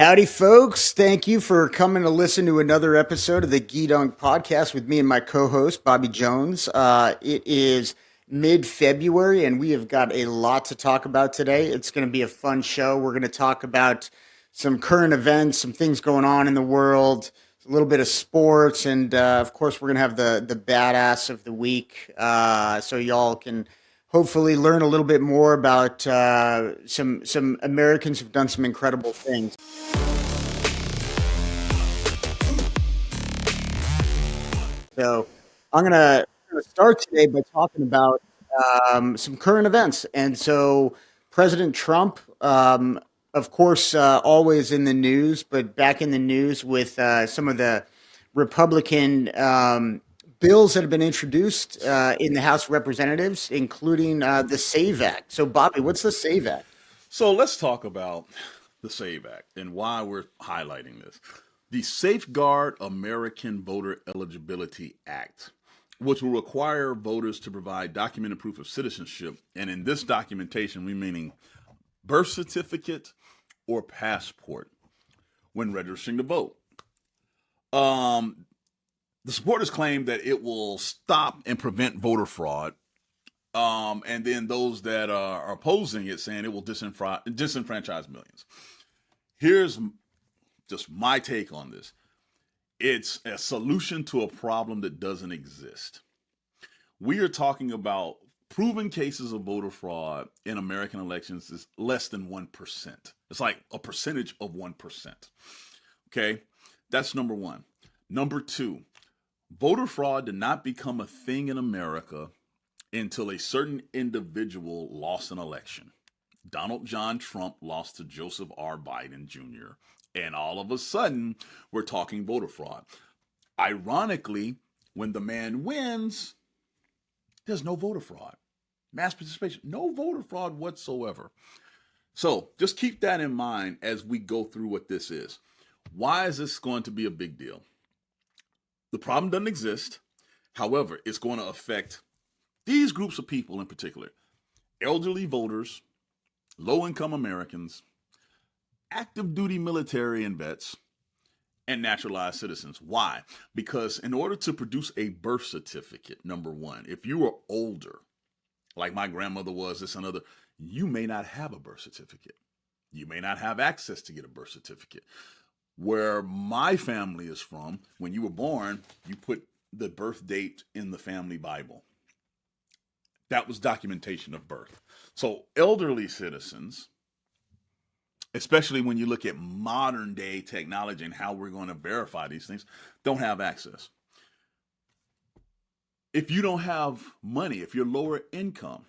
Howdy, folks. Thank you for coming to listen to another episode of the Gedunk podcast with me and my co host, Bobby Jones. It is mid February, and we have got a lot to talk about today. It's going to be a fun show. We're going to talk about some current events, some things going on in the world, a little bit of sports, and of course, we're going to have the badass of the week so y'all can hopefully learn a little bit more about some Americans who've done some incredible things. So I'm gonna start today by talking about some current events. And so President Trump, of course, always in the news, but back in the news with some of the Republican bills that have been introduced in the House of Representatives, including the SAVE Act. So, Bobby, what's the SAVE Act? So let's talk about the SAVE Act and why we're highlighting this. The Safeguard American Voter Eligibility Act, which will require voters to provide documented proof of citizenship. And in this documentation, we meaning birth certificate or passport when registering to vote. The supporters claim that it will stop and prevent voter fraud. And then those that are opposing it saying it will disenfranchise millions. Here's just my take on this. It's a solution to a problem that doesn't exist. We are talking about proven cases of voter fraud in American elections is less than 1%. It's like a percentage of 1%. Okay, that's number one. Number two, voter fraud did not become a thing in America until a certain individual lost an election. Donald John Trump lost to Joseph R. Biden Jr. And all of a sudden, we're talking voter fraud. Ironically, when the man wins, there's no voter fraud. Mass participation, no voter fraud whatsoever. So just keep that in mind as we go through what this is. Why is this going to be a big deal? The problem doesn't exist. However, it's going to affect these groups of people in particular: elderly voters, low-income Americans, active duty military and vets, and naturalized citizens. Why? Because in order to produce a birth certificate, number one, if you were older, like my grandmother was, this and other, you may not have a birth certificate. You may not have access to get a birth certificate. Where my family is from, when you were born, you put the birth date in the family Bible. That was documentation of birth. So elderly citizens, especially when you look at modern day technology and how we're going to verify these things, don't have access. If you don't have money, if you're lower income,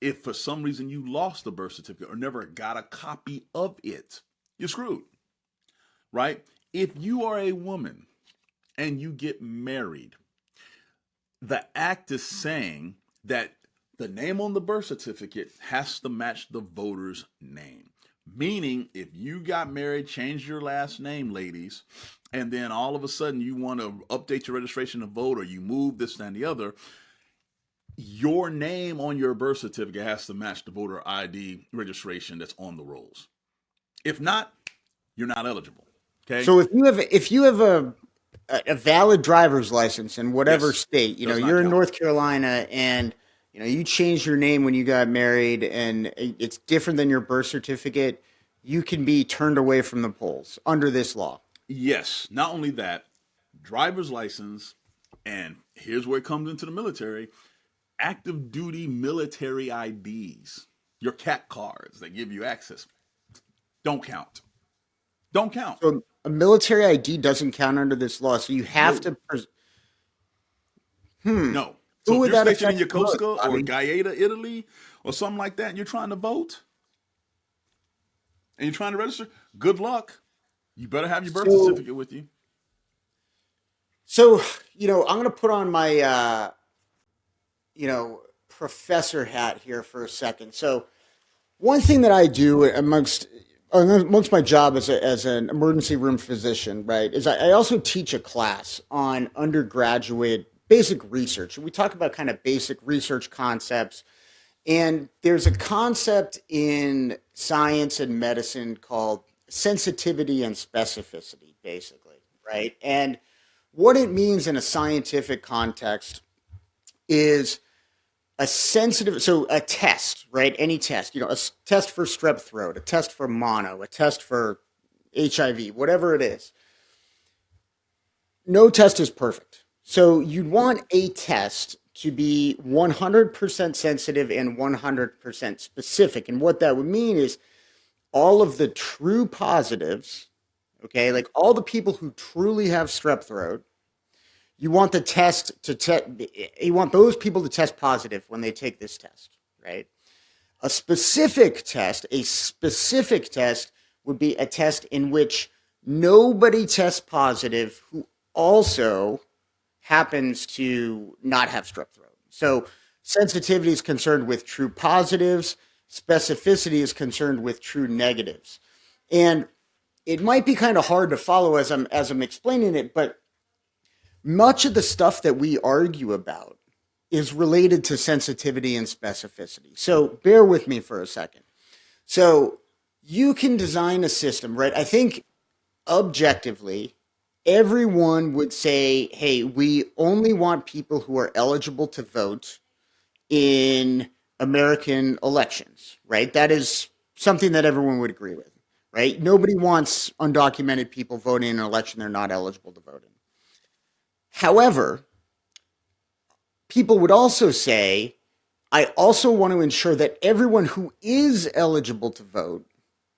if for some reason you lost the birth certificate or never got a copy of it, you're screwed, right? If you are a woman and you get married, the act is saying that the name on the birth certificate has to match the voter's name. Meaning, if you got married, change your last name, ladies, and then all of a sudden you want to update your registration to vote, or you move this and the other, your name on your birth certificate has to match the voter ID registration that's on the rolls. If not, you're not eligible. Okay. So if you have a valid driver's license in whatever Yes, state, does not you're in count. North Carolina and you changed your name when you got married and it's different than your birth certificate, you can be turned away from the polls under this law. Yes. Not only that, driver's license, and here's where it comes into the military: active duty military IDs, your CAT cards that give you access, don't count. Don't count. So a military ID doesn't count under this law. So you have No, to hmm. no. So Who if would you're that stationed in affect the most, Yokosuka or Bobby? Gaeta, Italy, or something like that, and you're trying to vote and you're trying to register, good luck. You better have your birth So certificate with you. so I'm gonna put on my professor hat here for a second. So one thing that I do amongst my job as an emergency room physician, right, is I also teach a class on undergraduate basic research. And we talk about kind of basic research concepts. And there's a concept in science and medicine called sensitivity and specificity, basically, right? And what it means in a scientific context is so a test, right? Any test, test for strep throat, a test for mono, a test for HIV, whatever it is. No test is perfect. So you'd want a test to be 100% sensitive and 100% specific. And what that would mean is all of the true positives, okay, like all the people who truly have strep throat, you want the test you want those people to test positive when they take this test, right? A specific test would be a test in which nobody tests positive who also happens to not have strep throat. So sensitivity is concerned with true positives, specificity is concerned with true negatives. And it might be kind of hard to follow as I'm explaining it, but much of the stuff that we argue about is related to sensitivity and specificity. So bear with me for a second. So you can design a system, right? I think objectively, everyone would say, hey, we only want people who are eligible to vote in American elections, right? That is something that everyone would agree with, right? Nobody wants undocumented people voting in an election they're not eligible to vote in. However, people would also say, I also want to ensure that everyone who is eligible to vote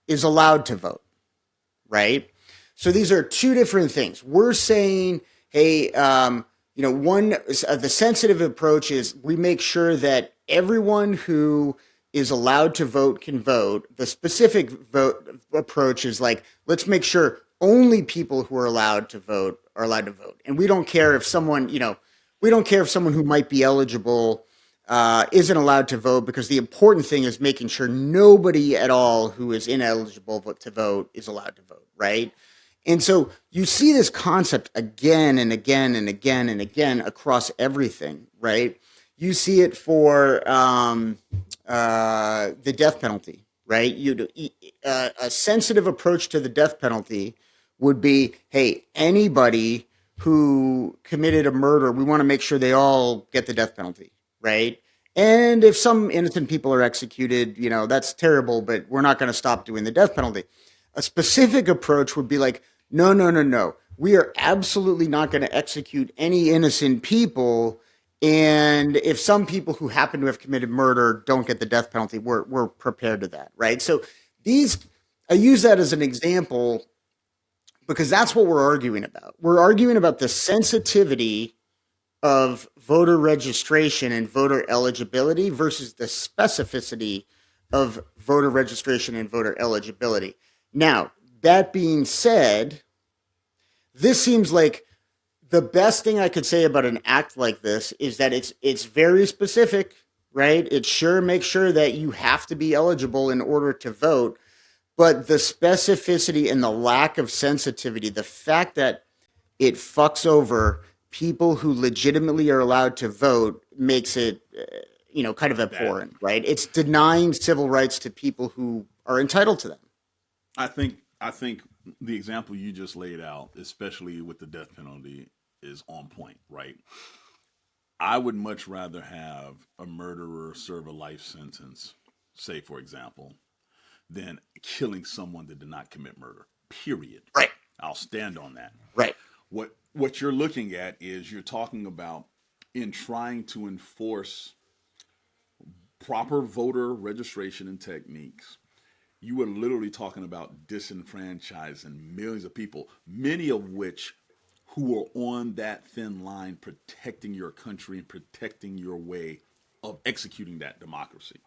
is allowed to vote, right? So these are two different things. We're saying, hey, the sensitive approach is we make sure that everyone who is allowed to vote can vote. The specific vote approach is like, let's make sure only people who are allowed to vote are allowed to vote. And we don't care if someone who might be eligible isn't allowed to vote, because the important thing is making sure nobody at all who is ineligible to vote is allowed to vote, right? And so you see this concept again and again and again and again across everything, right? You see it for the death penalty, right? A sensitive approach to the death penalty would be, hey, anybody who committed a murder, we want to make sure they all get the death penalty, right? And if some innocent people are executed, that's terrible, but we're not going to stop doing the death penalty. A specific approach would be like, no, no, no, no. We are absolutely not going to execute any innocent people. And if some people who happen to have committed murder don't get the death penalty, we're prepared to that, right? So I use that as an example because that's what we're arguing about. We're arguing about the sensitivity of voter registration and voter eligibility versus the specificity of voter registration and voter eligibility. Now, that being said, this seems like the best thing I could say about an act like this is that it's very specific, right? It sure makes sure that you have to be eligible in order to vote, but the specificity and the lack of sensitivity, the fact that it fucks over people who legitimately are allowed to vote, makes it kind of abhorrent, right? It's denying civil rights to people who are entitled to them. I think the example you just laid out, especially with the death penalty, is on point, right? I would much rather have a murderer serve a life sentence, say, for example, than killing someone that did not commit murder, period. Right. I'll stand on that. Right. What you're looking at is you're talking about in trying to enforce proper voter registration and techniques, you are literally talking about disenfranchising millions of people, many of which who are on that thin line protecting your country and protecting your way of executing that democracy.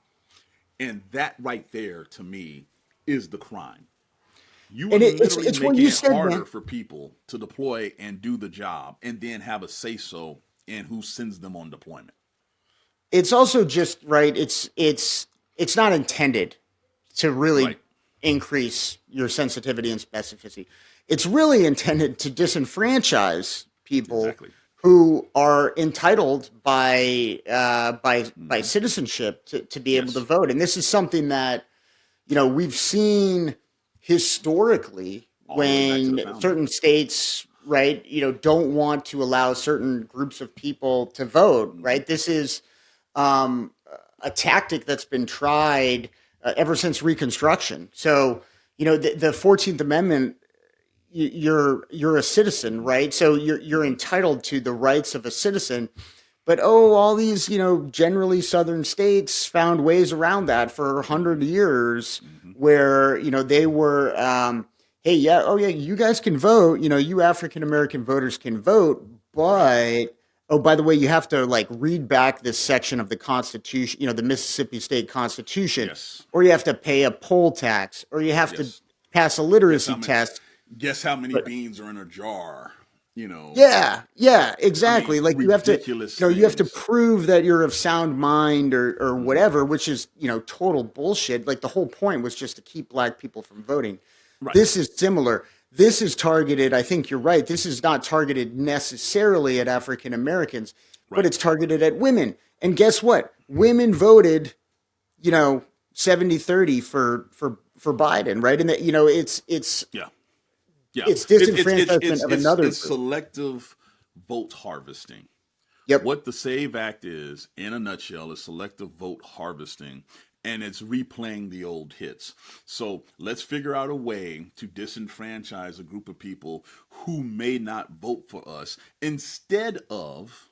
And that right there, to me, is the crime. You are literally making it harder for people to deploy and do the job and then have a say-so in who sends them on deployment. It's also just, right, it's not intended to really increase your sensitivity and specificity. It's really intended to disenfranchise people who are entitled by citizenship to be able to vote. And this is something that we've seen historically, All the way back to the when founding. certain states, right, don't want to allow certain groups of people to vote, Hmm. right? This is um, a tactic that's been tried ever since Reconstruction. So, the 14th Amendment, you're a citizen, Hmm. right? So you're Hmm. entitled to the rights of a citizen. But all these generally southern states found ways around that for 100 years, Hmm. where they were, hey, yeah, oh yeah, you guys can vote. You African American voters can vote, Right. but oh, by the way, you have to like read back this section of the Constitution, the Mississippi State Constitution, Yes. or you have to pay a poll tax, or you have to Yes. pass a Guess literacy how many? test. Guess how many But beans are in a jar? You know. yeah, yeah, I mean, exactly. Like ridiculous you have to things. prove that you're of sound mind, or Hmm. whatever, which is, total bullshit. Like the whole point was just to keep black people from voting. Right. This is similar. This is targeted, I think you're right. This is not targeted necessarily at African Americans, but Right. it's targeted at women. And guess what? Women voted, you know, 70-30 for Biden, right? And that, Yeah. Yeah. it's It's it's it's disenfranchisement it's of it's another it's group. selective vote harvesting. Yep. What the SAVE Act is, in a nutshell, is selective vote harvesting, and it's replaying the old hits. So let's figure out a way to disenfranchise a group of people who may not vote for us instead of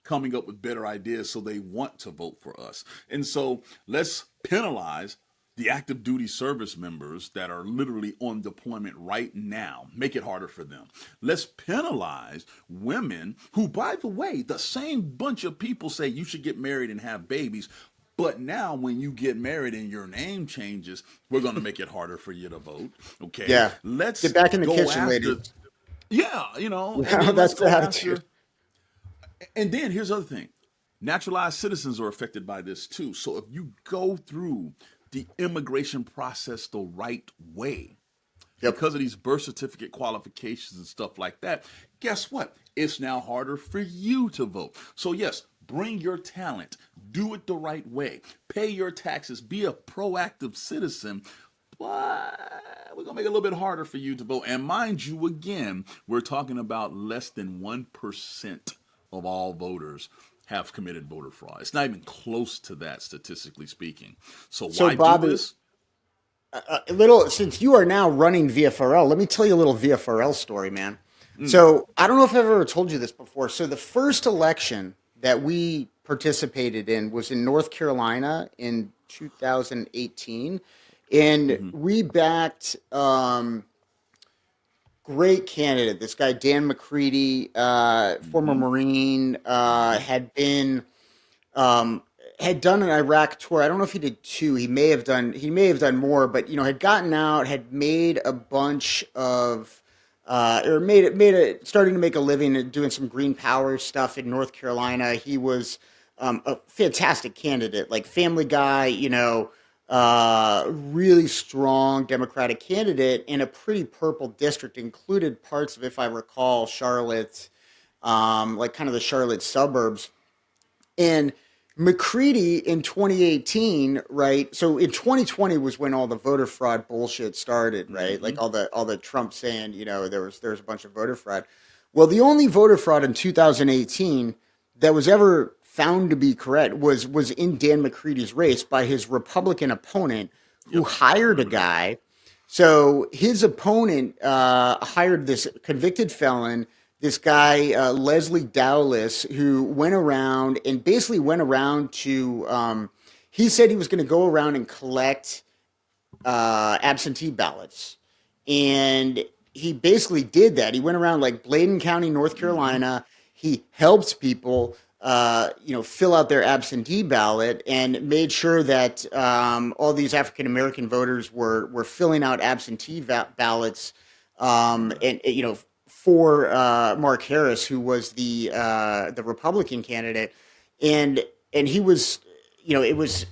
coming up with better ideas so they want to vote for us. And so let's penalize the active duty service members that are literally on deployment right now, make it harder for them. Let's penalize women who, by the way, the same bunch of people say you should get married and have babies. But now, when you get married and your name changes, we're going to make it harder for you to vote. Okay. Yeah. Get Let's back in the go kitchen, after, ladies. yeah, and then let's That's the go attitude. after, and then here's the other thing: naturalized citizens are affected by this too. So if you go through the immigration process the right way, Yep. because of these birth certificate qualifications and stuff like that, guess what? It's now harder for you to vote. So, yes, bring your talent, do it the right way, pay your taxes, be a proactive citizen. But we're going to make it a little bit harder for you to vote. And mind you, again, we're talking about less than 1% of all voters have committed voter fraud. It's not even close to that, statistically speaking. So, So, why do Bobby, this? a little, since you are now running VFRL, let me tell you a little VFRL story, man. Mm, So, I don't know if I've ever told you this before. So, the first election that we participated in was in North Carolina in 2018, and mm-hmm, we backed great candidate. This guy Dan McCready, former mm-hmm, Marine, mm-hmm. um, had done an Iraq tour. I don't know if he did two. He may have done more, but had gotten out, had made a bunch of or starting to make a living at doing some green power stuff in North Carolina. He was a fantastic candidate, like family guy, really strong Democratic candidate in a pretty purple district, included parts of, if I recall, Charlotte, like kind of the Charlotte suburbs. And McCready in 2018, right? So in 2020 was when all the voter fraud bullshit started, right? Mm-hmm. Like all the Trump saying, there was a bunch of voter fraud. Well, the only voter fraud in 2018 that was ever found to be correct was in Dan McCready's race by his Republican opponent, who Yep, I hired a remember that. guy. So his opponent hired this convicted felon, this guy Leslie Dowless, who went around and basically went around to. He said he was going to go around and collect absentee ballots, and he basically did that. He went around like Bladen County, North Mm-hmm. Carolina. He helped people, fill out their absentee ballot, and made sure that all these African American voters were filling out absentee ballots, Remember that. and for Mark Harris, who was the Republican candidate, and he was, it was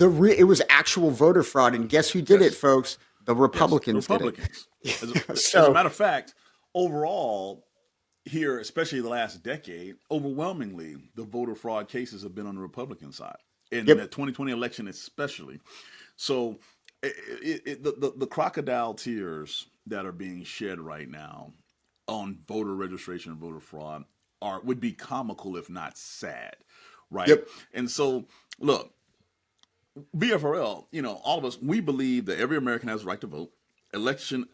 it was actual voter fraud, and guess who did it, Yes, folks? The yes, the Republicans did Republicans. it. As a So matter of fact, overall, here, especially the last decade, overwhelmingly, the voter fraud cases have been on the Republican side. In yep. the 2020 election, especially. So The crocodile tears that are being shed right now on voter registration and voter fraud would be comical if not sad, right? Yep. And so, look, BFRL, all of us, we believe that every American has a right to vote. Election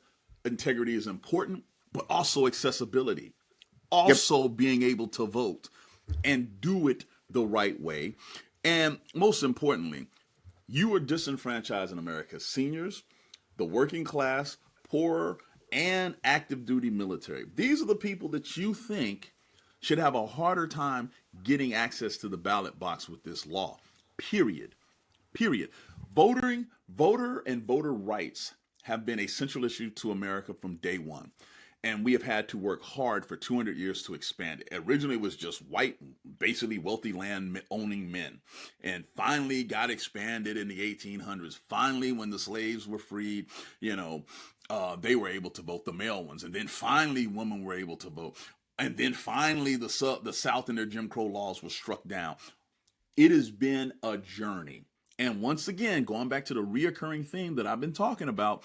integrity is important, but also accessibility, Yep. also being able to vote and do it the right way. And most importantly, you are disenfranchised in America. Seniors, the working class, poor, and active duty military. These are the people that you think should have a harder time getting access to the ballot box with this law. Period. Period. Voter and voter rights have been a central issue to America from day one. And we have had to work hard for 200 years to expand it. Originally, it was just white, basically wealthy land owning men. And finally got expanded in the 1800s. Finally, when the slaves were freed, they were able to vote, the male ones. And then finally, women were able to vote. And then finally, the South and their Jim Crow laws were struck down. It has been a journey. And once again, going back to the reoccurring theme that I've been talking about,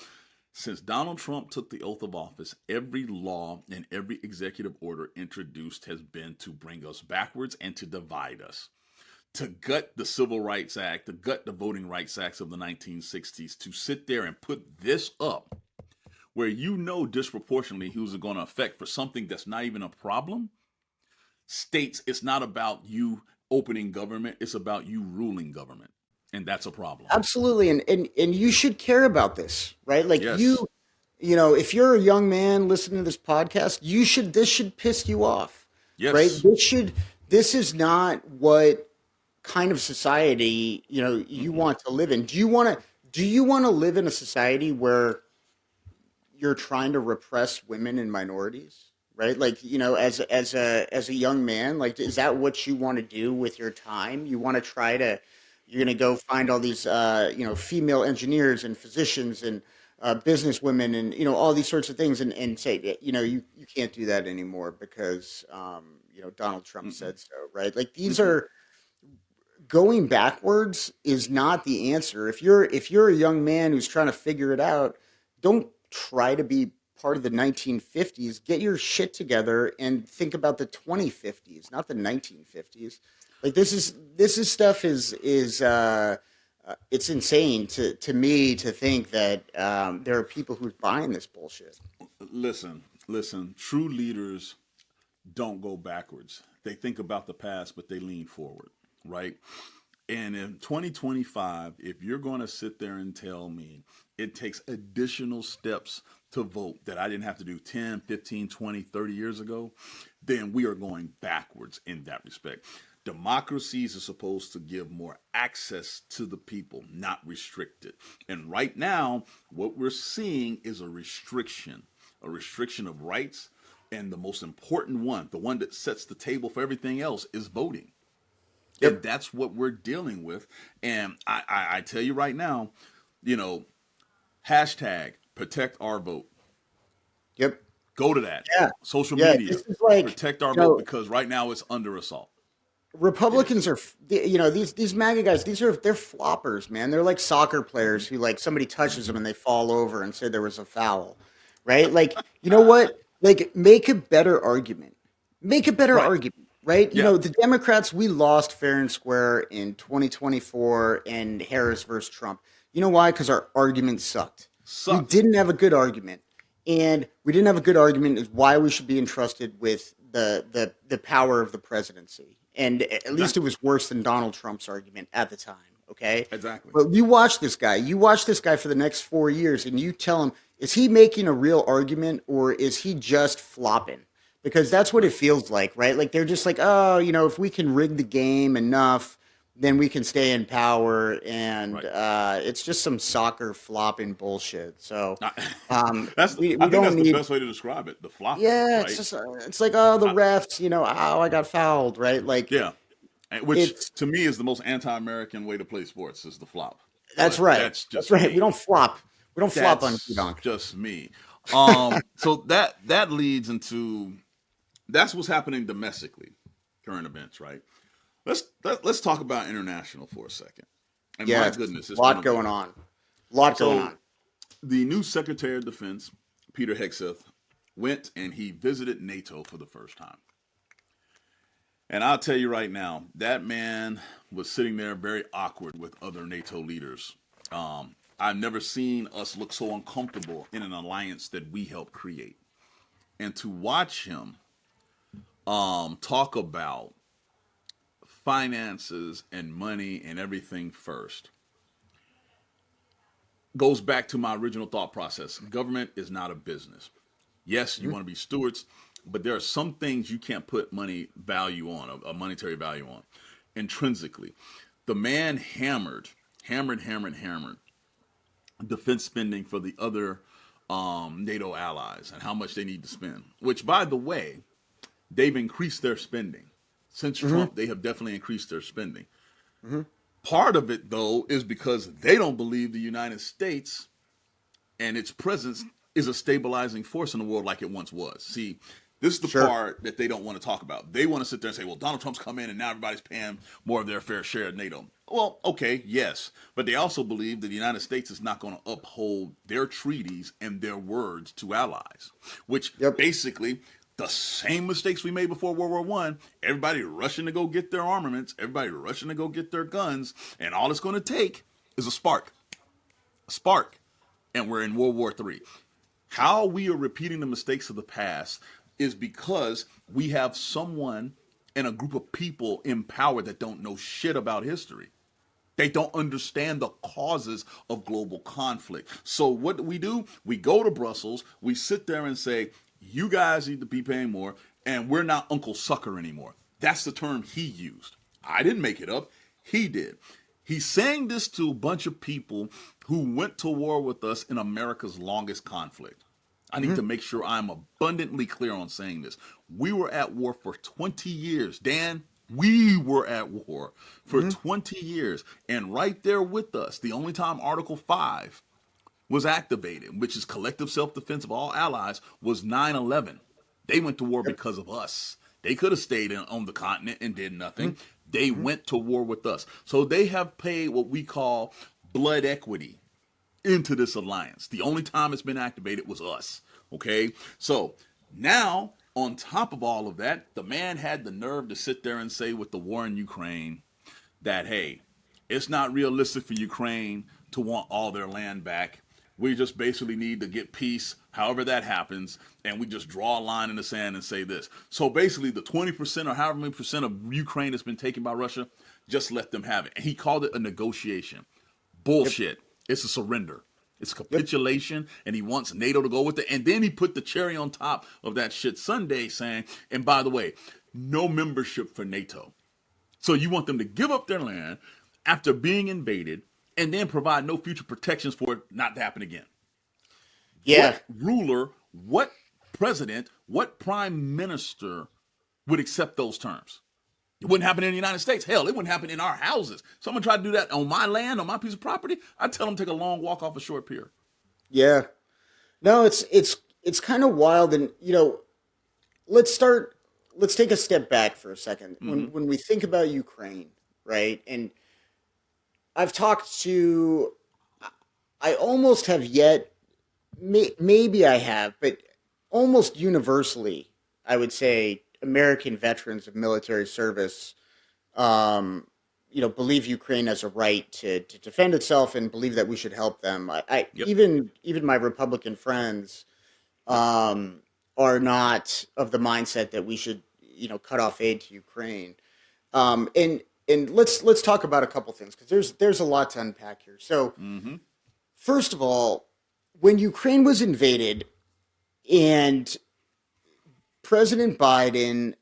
since Donald Trump took the oath of office, every law and every executive order introduced has been to bring us backwards and to divide us, to gut the Civil Rights Act, to gut the Voting Rights Acts of the 1960s, to sit there and put this up where disproportionately who's it going to affect for something that's not even a problem, states it's not about you opening government, it's about you ruling government. And that's a problem. Absolutely. And you should care about this, right? Like Yes. if you're a young man listening to this podcast, this should piss you off, right? Yes. This is not what kind of society, you Mm-mm. want to live in. Do you want to live in a society where you're trying to repress women and minorities? Right? Like, as a young man, like, is that what you want to do with your time? You're going to go find all these, female engineers and physicians and business women and, all these sorts of things and say, you can't do that anymore because, Donald Trump Mm-mm. said so, right? Like these Mm-mm. are going backwards is not the answer. If you're a young man who's trying to figure it out, don't try to be part of the 1950s. Get your shit together and think about the 2050s, not the 1950s. Like this is stuff is it's insane to me to think that there are people who's buying this bullshit. Listen. True leaders don't go backwards. They think about the past, but they lean forward, right? And in 2025, if you're going to sit there and tell me it takes additional steps to vote that I didn't have to do 10, 15, 20, 30 years ago, then we are going backwards in that respect. Democracies are supposed to give more access to the people, not restrict it. And right now, what we're seeing is a restriction of rights. And the most important one, the one that sets the table for everything else, is voting. And Yep. that's what we're dealing with. And I tell you right now, you know, hashtag protect our vote. Yep. Go to that. Yeah. Social Yeah. media, This is like, protect our you vote know, because right now it's under assault. It Republicans is. are, these MAGA guys. They're floppers, man. They're like soccer Mm-hmm. players who like somebody touches them and they fall over and say there was a foul, right? Like, you know what? Like, make a better argument. Make a better Right. argument, right? Yeah. The Democrats, we lost fair and square in 2024 and Harris versus Trump. You know why? Because our argument sucked. We Sucked. didn't have a good argument, and we didn't have a good argument is why we should be entrusted with the power of the presidency. And at least it Exactly. was worse than Donald Trump's argument at the time. Okay, Exactly. but you watch this guy. You watch this guy for the next 4 years, and you tell him, is he making a real argument or is he just flopping? Because that's what it Right. feels like, right? Like they're just like, oh, if we can rig the game enough, then we can stay in power, and Right. it's just some soccer flopping bullshit. So I, that's. we I think don't that's the need. best way to describe it. The flopping. Yeah, it's Right. just it's like, oh, the I, refs, oh, I got fouled, right? Like yeah. Which it's to me is the most anti-American way to play sports is the flop. that's But right, that's that's just right. We me. don't flop, on That's Gedunk. just me. So that leads into that's what's happening domestically, current events, right? Let's talk about international for a second. And my Yes, goodness, a lot going on, A lot going So on. the new Secretary of Defense, Peter Hegseth, went and he visited NATO for the first time. And I'll tell you right now, that man was sitting there very awkward with other NATO leaders. I've never seen us look so uncomfortable in an alliance that we helped create. And to watch him talk about finances and money and everything first goes back to my original thought process. Government is not a business. Yes, you Mhm. want to be stewards, but there are some things you can't put money value on, a monetary value on, intrinsically. The man hammered defense spending for the other NATO allies and how much they need to spend. Which, by the way, they've increased their spending since Mhm. Trump. They have definitely increased their spending. Mhm. Part of it, though, is because they don't believe the United States and its presence is a stabilizing force in the world like it once was. See, this is the Sure. part that they don't want to talk about. They want to sit there and say, well, Donald Trump's come in and now everybody's paying more of their fair share of NATO. Well, okay, yes. But they also believe that the United States is not going to uphold their treaties and their words to allies, which Yep. basically the same mistakes we made before World War One. Everybody rushing to go get their armaments, everybody rushing to go get their guns, and all it's going to take is a spark, and we're in World War III. How we are repeating the mistakes of the past is because we have someone and a group of people in power that don't know shit about history. They don't understand the causes of global conflict. So what do? We go to Brussels, we sit there and say, you guys need to be paying more, and we're not Uncle Sucker anymore. That's the term he used. I didn't make it up. He did. He's saying this to a bunch of people who went to war with us in America's longest conflict. I need Mhm. to make sure I'm abundantly clear on saying this. We were at war for 20 years. Dan, we were at war for Mhm. 20 years. And right there with us, the only time Article 5 was activated, which is collective self defense of all allies, was 9/11. They went to war Yep. because of us. They could have stayed on the continent and did nothing. Mhm. They Mhm. went to war with us. So they have paid what we call blood equity into this alliance. The only time it's been activated was us. Okay? So now, on top of all of that, the man had the nerve to sit there and say with the war in Ukraine that, hey, it's not realistic for Ukraine to want all their land back. We just basically need to get peace, however that happens, and we just draw a line in the sand and say this. So basically, the 20% or however many percent of Ukraine that's been taken by Russia, just let them have it. And he called it a negotiation. Yep. Bullshit. It's a surrender. It's Yep. capitulation, and he wants NATO to go with it. And then he put the cherry on top of that shit Sunday saying, and by the way, no membership for NATO. So you want them to give up their land after being invaded and then provide no future protections for it not to happen again. Yeah. What ruler, what president, what prime minister would accept those terms? It wouldn't happen in the United States. Hell, it wouldn't happen in our houses. Someone tried to do that on my land, on my piece of property. I'd tell them to take a long walk off a short pier. Yeah. No, it's kind of wild, and let's start. Let's take a step back for a second. Mm-hmm. When we think about Ukraine, right? And I've talked to. I almost have yet. Maybe I have, but almost universally, I would say American veterans of military service, um, believe Ukraine has a right to defend itself and believe that we should help them. I Yep. even my Republican friends Yep. um, are not of the mindset that we should, cut off aid to Ukraine. And let's talk about a couple things because there's a lot to unpack here. So Mm-hmm. first of all, when Ukraine was invaded and President Biden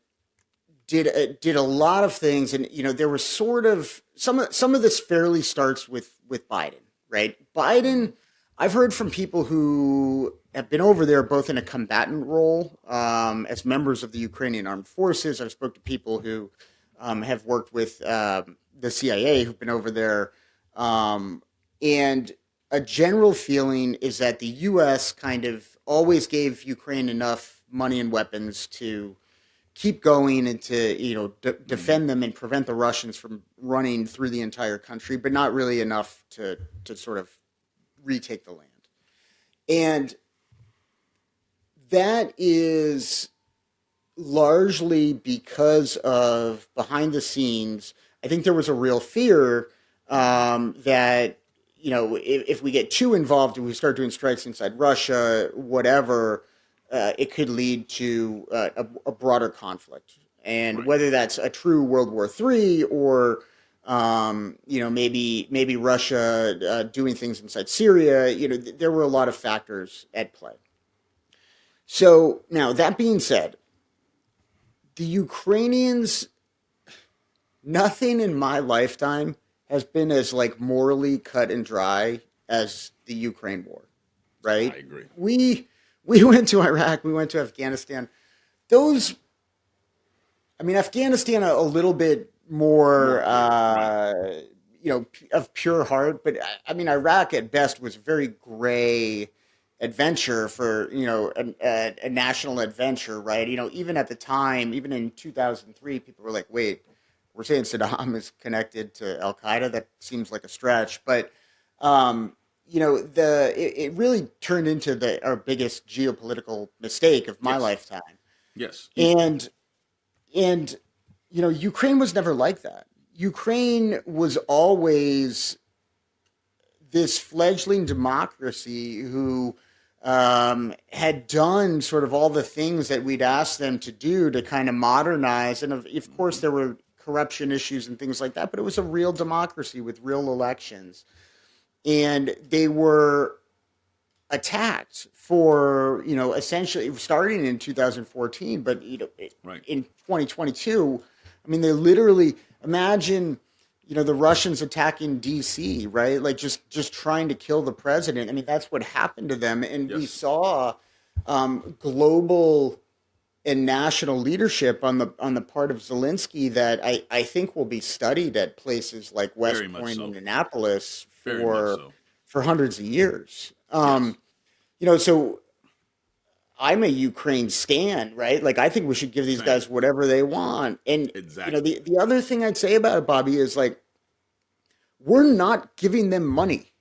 did a lot of things, and there was sort of some of this fairly starts with Biden, right? Mm-hmm. Biden, I've heard from people who have been over there both in a combatant role as members of the Ukrainian armed forces. I've spoke to people who have worked with the CIA who've been over there, and a general feeling is that the U.S. kind of always gave Ukraine enough money and weapons to keep going and to Mm-hmm. defend them and prevent the Russians from running through the entire country, but not really enough to sort of retake the land. And that is largely because of behind the scenes. I think there was a real fear that if we get too involved and we start doing strikes inside Russia, whatever, it could lead to a broader conflict. And Right. whether that's a true World War III or maybe Russia doing things inside Syria, there were a lot of factors at play. So now that being said, the Ukrainians, nothing in my lifetime has been as like morally cut and dry as the Ukraine war, I right? agree. We went to Iraq, we went to Afghanistan. Those, I mean, Afghanistan a little bit more, More clear. Right. of pure heart, but I mean, Iraq at best was a very gray adventure for a national adventure, right? Even at the time, even in 2003, people were like, "Wait, we're saying Saddam is connected to Al Qaeda? That seems like a stretch." But it really turned into our biggest geopolitical mistake of my Yes. lifetime, Yes. and and Ukraine was never like that. Ukraine was always this fledgling democracy who had done sort of all the things that we'd asked them to do to kind of modernize. And of course, there were corruption issues and things like that, but it was a real democracy with real elections. And they were attacked for, essentially starting in 2014, but, Right. in 2022, I mean, they literally imagine, the Russians attacking DC, right? Like just trying to kill the president. I mean, that's what happened to them. And we Yes. saw global and national leadership on the part of Zelensky that I think will be studied at places like West Very much Point and so. Annapolis Very much for so. hundreds of years. Yes. So I'm a Ukraine stan, right? Like I think we should give these Same. guys whatever they want. And Exactly. the other thing I'd say about it, Bobby, is like we're not giving them money,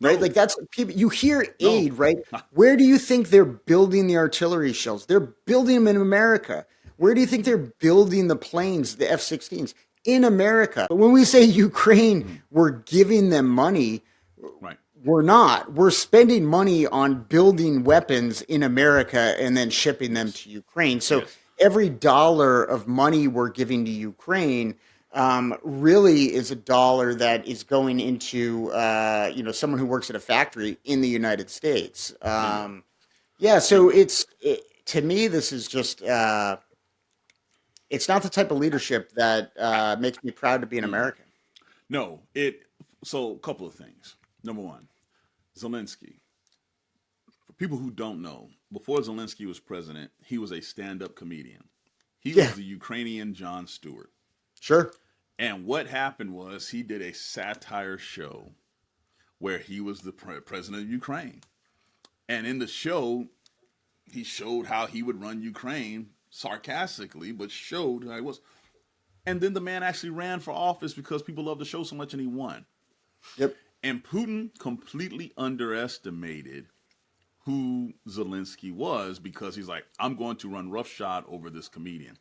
right? No. Like that's people you hear No. aid, right? Where do you think they're building the artillery shells? They're building them in America. Where do you think they're building the planes, the F-16s? In America. But when we say Ukraine, Mhm. we're giving them money. Right. We're not. We're spending money on building weapons in America and then shipping them Yes. to Ukraine. So Yes. every dollar of money we're giving to Ukraine really is a dollar that is going into someone who works at a factory in the United States. Bingo. Yeah, so Bingo. to me this is just it's not the type of leadership that makes me proud to be an Mm. American. No. It. So a couple of things. Number one, Zelensky. For people who don't know, before Zelensky was president, he was a stand-up comedian. He Yeah, was the Ukrainian Jon Stewart. sure. And what happened was he did a satire show where he was the president of Ukraine. And in the show, he showed how he would run Ukraine sarcastically, but showed how he was. And then the man actually ran for office because people loved the show so much and he won. Yep. And Putin completely underestimated who Zelensky was because he's like, I'm going to run roughshod over this comedian.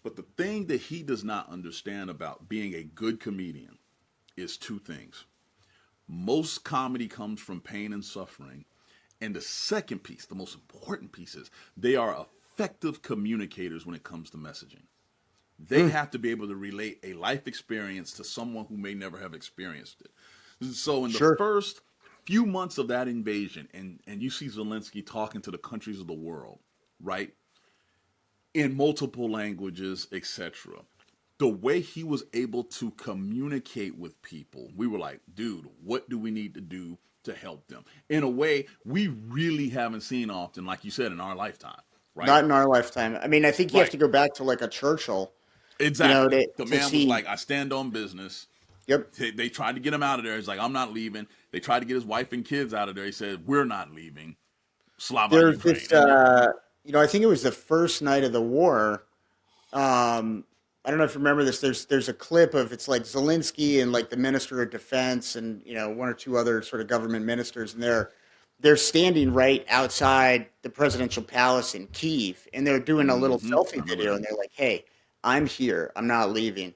But the thing that he does not understand about being a good comedian is two things. Most comedy comes from pain and suffering. And the second piece, the most important piece, is they are effective communicators when it comes to messaging. They Mm, have to be able to relate a life experience to someone who may never have experienced it. So in the sure. first few months of that invasion, and you see Zelensky talking to the countries of the world, right? In multiple languages, etc. The way he was able to communicate with people, we were like, dude, what do we need to do to help them? In a way we really haven't seen often, like you said, in our lifetime, right? Not in our lifetime. I mean, I think you have Right. to go back to like a Churchill, Exactly. The to man was see. like, I stand on business. Yep. They tried to get him out of there. He's like, I'm not leaving. They tried to get his wife and kids out of there. He said, we're not leaving. Slava There's Ukraine. this, I think it was the first night of the war. Um, I don't know if you remember this. There's a clip of it's like Zelensky and like the Minister of Defense and one or two other sort of government ministers, and they're standing right outside the presidential palace in Kyiv, and they're doing a little I selfie remember video, that. and they're like, "Hey, I'm here. I'm not leaving.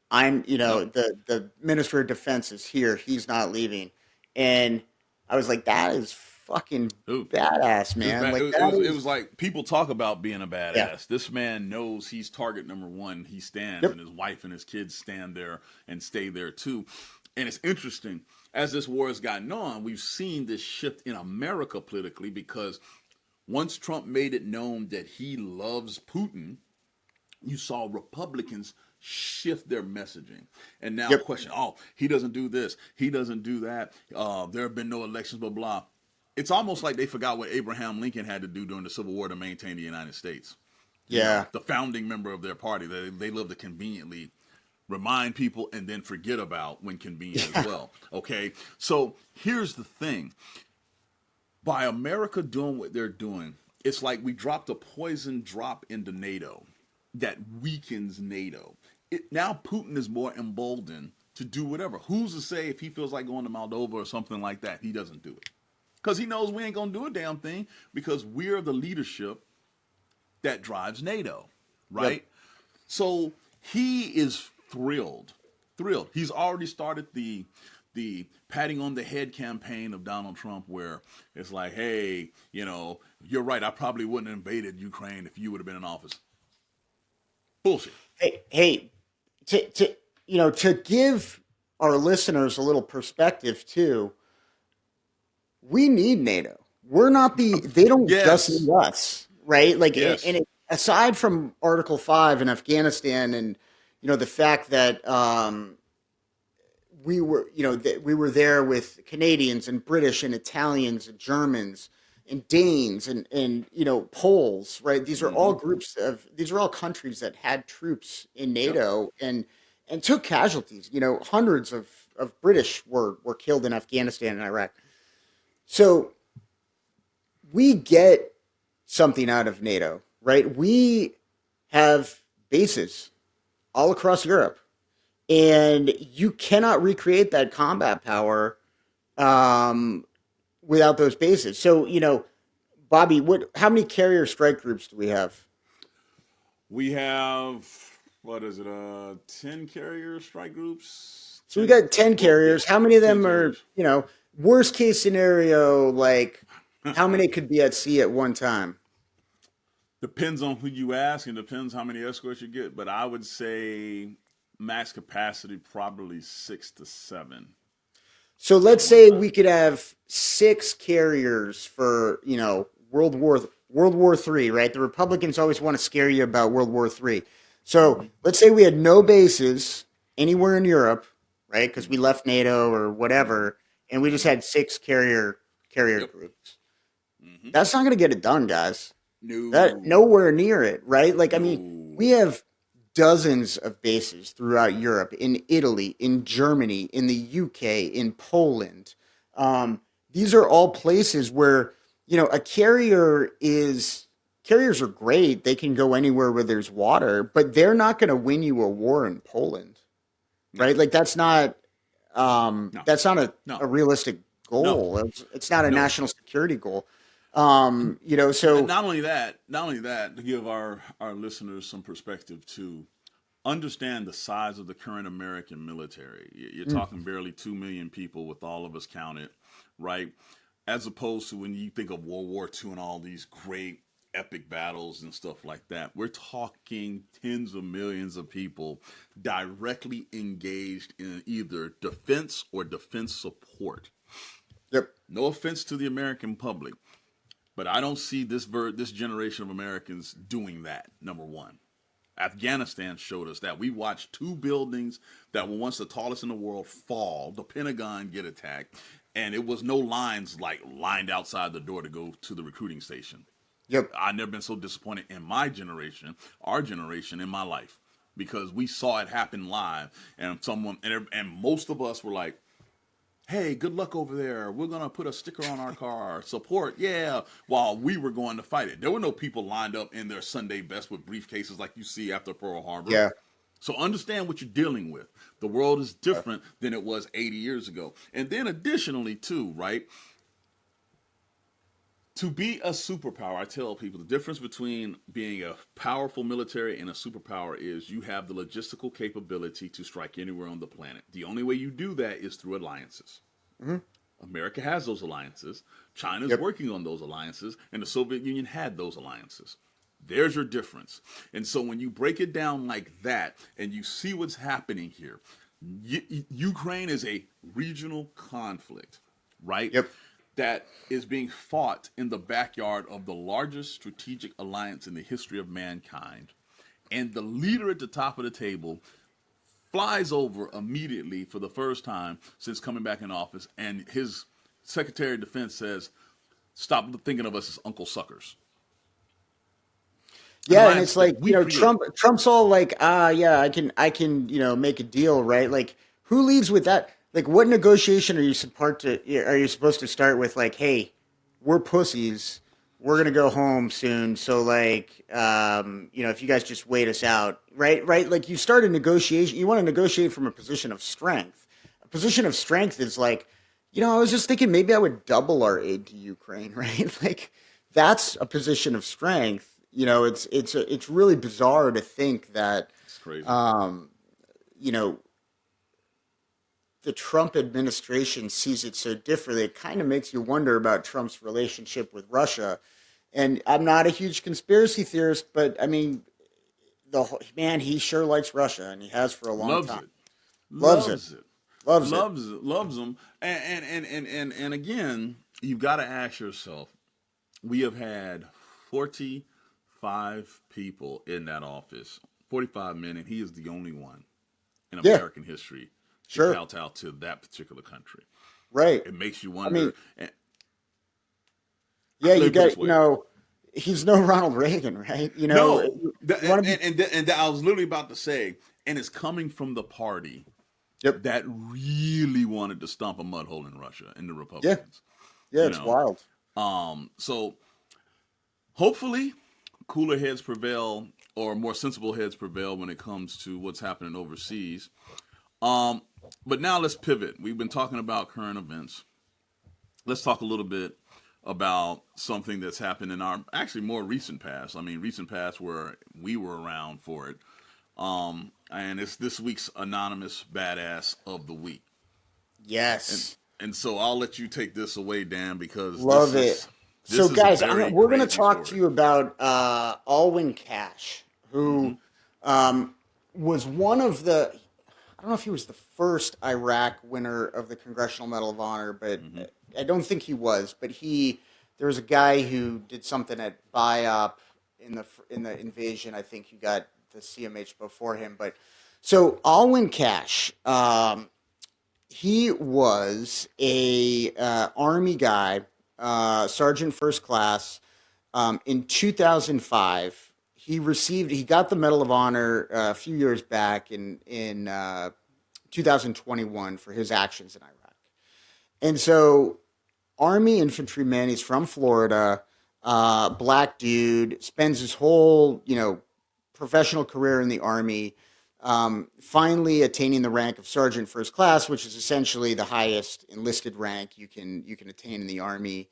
I'm Yep. the Minister of Defense is here. He's not leaving." And I was like, "That is fucking Dude, badass, it was man. bad. Like that It was is like people talk about being a yeah, badass. This man knows he's target number one. He stands, yep, and his wife and his kids stand there and stay there too. And it's interesting as this war has gotten on. We've seen this shift in America politically because once Trump made it known that he loves Putin, you saw Republicans shift their messaging and now yep, question, oh, he doesn't do this, he doesn't do that. There have been no elections, blah blah. It's almost like they forgot what Abraham Lincoln had to do during the Civil War to maintain the United States. yeah. The founding member of their party. They love to conveniently remind people and then forget about when convenient as Yeah. well. Okay, so here's the thing: by America doing what they're doing, it's like we dropped a poison drop into NATO that weakens NATO. Now Putin is more emboldened to do whatever. Who's to say if he feels like going to Moldova or something like that, he doesn't do it? Because he knows we ain't going to do a damn thing because we're the leadership that drives NATO, Yep. right? So he is thrilled. He's already started the patting on the head campaign of Donald Trump, where it's like, hey, you're right. I probably wouldn't have invaded Ukraine if you would have been in office. Bullshit. Hey, to give our listeners a little perspective too, we need NATO. We're not they don't just Yes, need us, right? Like, yes. aside from Article 5 in Afghanistan and, the fact that, we were there with Canadians and British and Italians and Germans and Danes and Poles, right? Mm-hmm. These are all countries that had troops in Yep. NATO and took casualties. Hundreds of British were killed in Afghanistan and Iraq. So we get something out of NATO, right? We have bases all across Europe, and you cannot recreate that combat power um, without those bases. So, Bobby, how many carrier strike groups do we have? We have, what is it? 10 carrier strike groups. So we 10. got 10 Well, yeah, carriers. How many of 10 them are, carriers. worst case scenario, like how many could be at sea at one time? Depends on who you ask and depends how many escorts you get. But I would say max capacity probably 6 to 7 So at let's one say time. we could have six carriers for, World War III, right? The Republicans always want to scare you about World War III. So Mm-hmm. let's say we had no bases anywhere in Europe, right? Because we Mm-hmm. left NATO or Mm-hmm. whatever, and we just Mm-hmm. had six carrier Yep. groups. Mm-hmm. That's not going to get it done, guys. That No. nowhere near it, right? Like, I mean, No. we have dozens of bases throughout Europe, in Italy, in Germany, in the UK, in Poland. Um, these are all places where a carriers are great. They can go anywhere where there's water, but they're not going to win you a war in Poland, No. right? Like No. that's not No. a realistic No. goal. It's not a No. national security goal. And So not only that, to give our listeners some perspective too, understand the size of the current American military. You're mm, talking barely 2 million people with all of us counted, right? As opposed to when you think of World War II and all these great epic battles and stuff like that, we're talking tens of millions of people directly engaged in either defense or defense support. yep. No offense to the American public, but I don't see this generation of Americans doing that. Number one, Afghanistan showed us that. We watched two buildings that were once the tallest in the world fall, the Pentagon get attacked, and it was no lines like lined outside the door to go to the recruiting station. Yep. I've never been so disappointed in my generation, our generation, in my life, because we saw it happen live, and and most of us were like, hey, good luck over there. We're going to put a sticker on our car. Support, yeah, while we were going to fight it. There were no people lined up in their Sunday best with briefcases like you see after Pearl Harbor. Yeah. So understand what you're dealing with. The world is different than it was 80 years ago. And then additionally, too, right? To be a superpower, I tell people the difference between being a powerful military and a superpower is you have the logistical capability to strike anywhere on the planet. The only way you do that is through alliances. Mm-hmm. America has those alliances. China's Yep. working on those alliances, and the Soviet Union had those alliances. There's your difference. And so when you break it down like that and you see what's happening here, Ukraine is a regional conflict, right? Yep. That is being fought in the backyard of the largest strategic alliance in the history of mankind. And the leader at the top of the table flies over immediately for the first time since coming back in office, and his Secretary of Defense says, "Stop thinking of us as Uncle Suckers." Yeah, and it's like, We create. Trump's all like, yeah, I can, make a deal, right? Like, who leads with that? Like, what negotiation are you supposed to start with? Like, hey, we're pussies. We're gonna go home soon. So, like, if you guys just wait us out, right? Right? Like, you start a negotiation. You want to negotiate from a position of strength. A position of strength is like, I was just thinking maybe I would double our aid to Ukraine, right? Like, that's a position of strength. It's really bizarre to think that, It's crazy. you know, the Trump administration sees it so differently. It kind of makes you wonder about Trump's relationship with Russia. And I'm not a huge conspiracy theorist, but I mean, man, he sure likes Russia, and he has for a long Loves time. it. Loves it. Loves it. Loves it. Loves it. Loves them. And again, you've got to ask yourself, we have had 45 people in that office, 45 men, and he is the only one in Yeah, American history to sure. kowtow to that particular country. Right. It makes you I mean, wonder. And yeah, let you me put it this got, way. He's no Ronald Reagan, right? No, You want to be, and I was literally about to say, and it's coming from the party yep. that really wanted to stomp a mud hole in Russia and the Yeah. Republicans. Yeah, You it's know, wild. so hopefully cooler heads prevail or more sensible heads prevail when it comes to what's happening overseas. Um, but now let's pivot. We've been talking about current events. Let's talk a little bit about something that's happened in our actually more recent past. I mean, recent past where we were around for it. And it's this week's anonymous badass of the week. And Yes. and so I'll let you take this away, Dan, because Love it. So, this is a guys, very we're going to crazy talk to story. you about Alwyn Cash, Hmm. who was one of I don't know if he was the first Iraq winner of the Congressional Medal of Honor, but Hmm. I don't think he was. But there was a guy who did something at BIOP in the invasion. I think he got the CMH before him. But so Alwyn Cash, he was a Army guy, Sergeant First Class. In 2005, he got the Medal of Honor a few years back in 2021 for his actions in Iraq. And so, Army infantryman, he's from Florida, black dude, spends his whole professional career in the Army. Finally attaining the rank of sergeant first class, which is essentially the highest enlisted rank you can attain in the Army.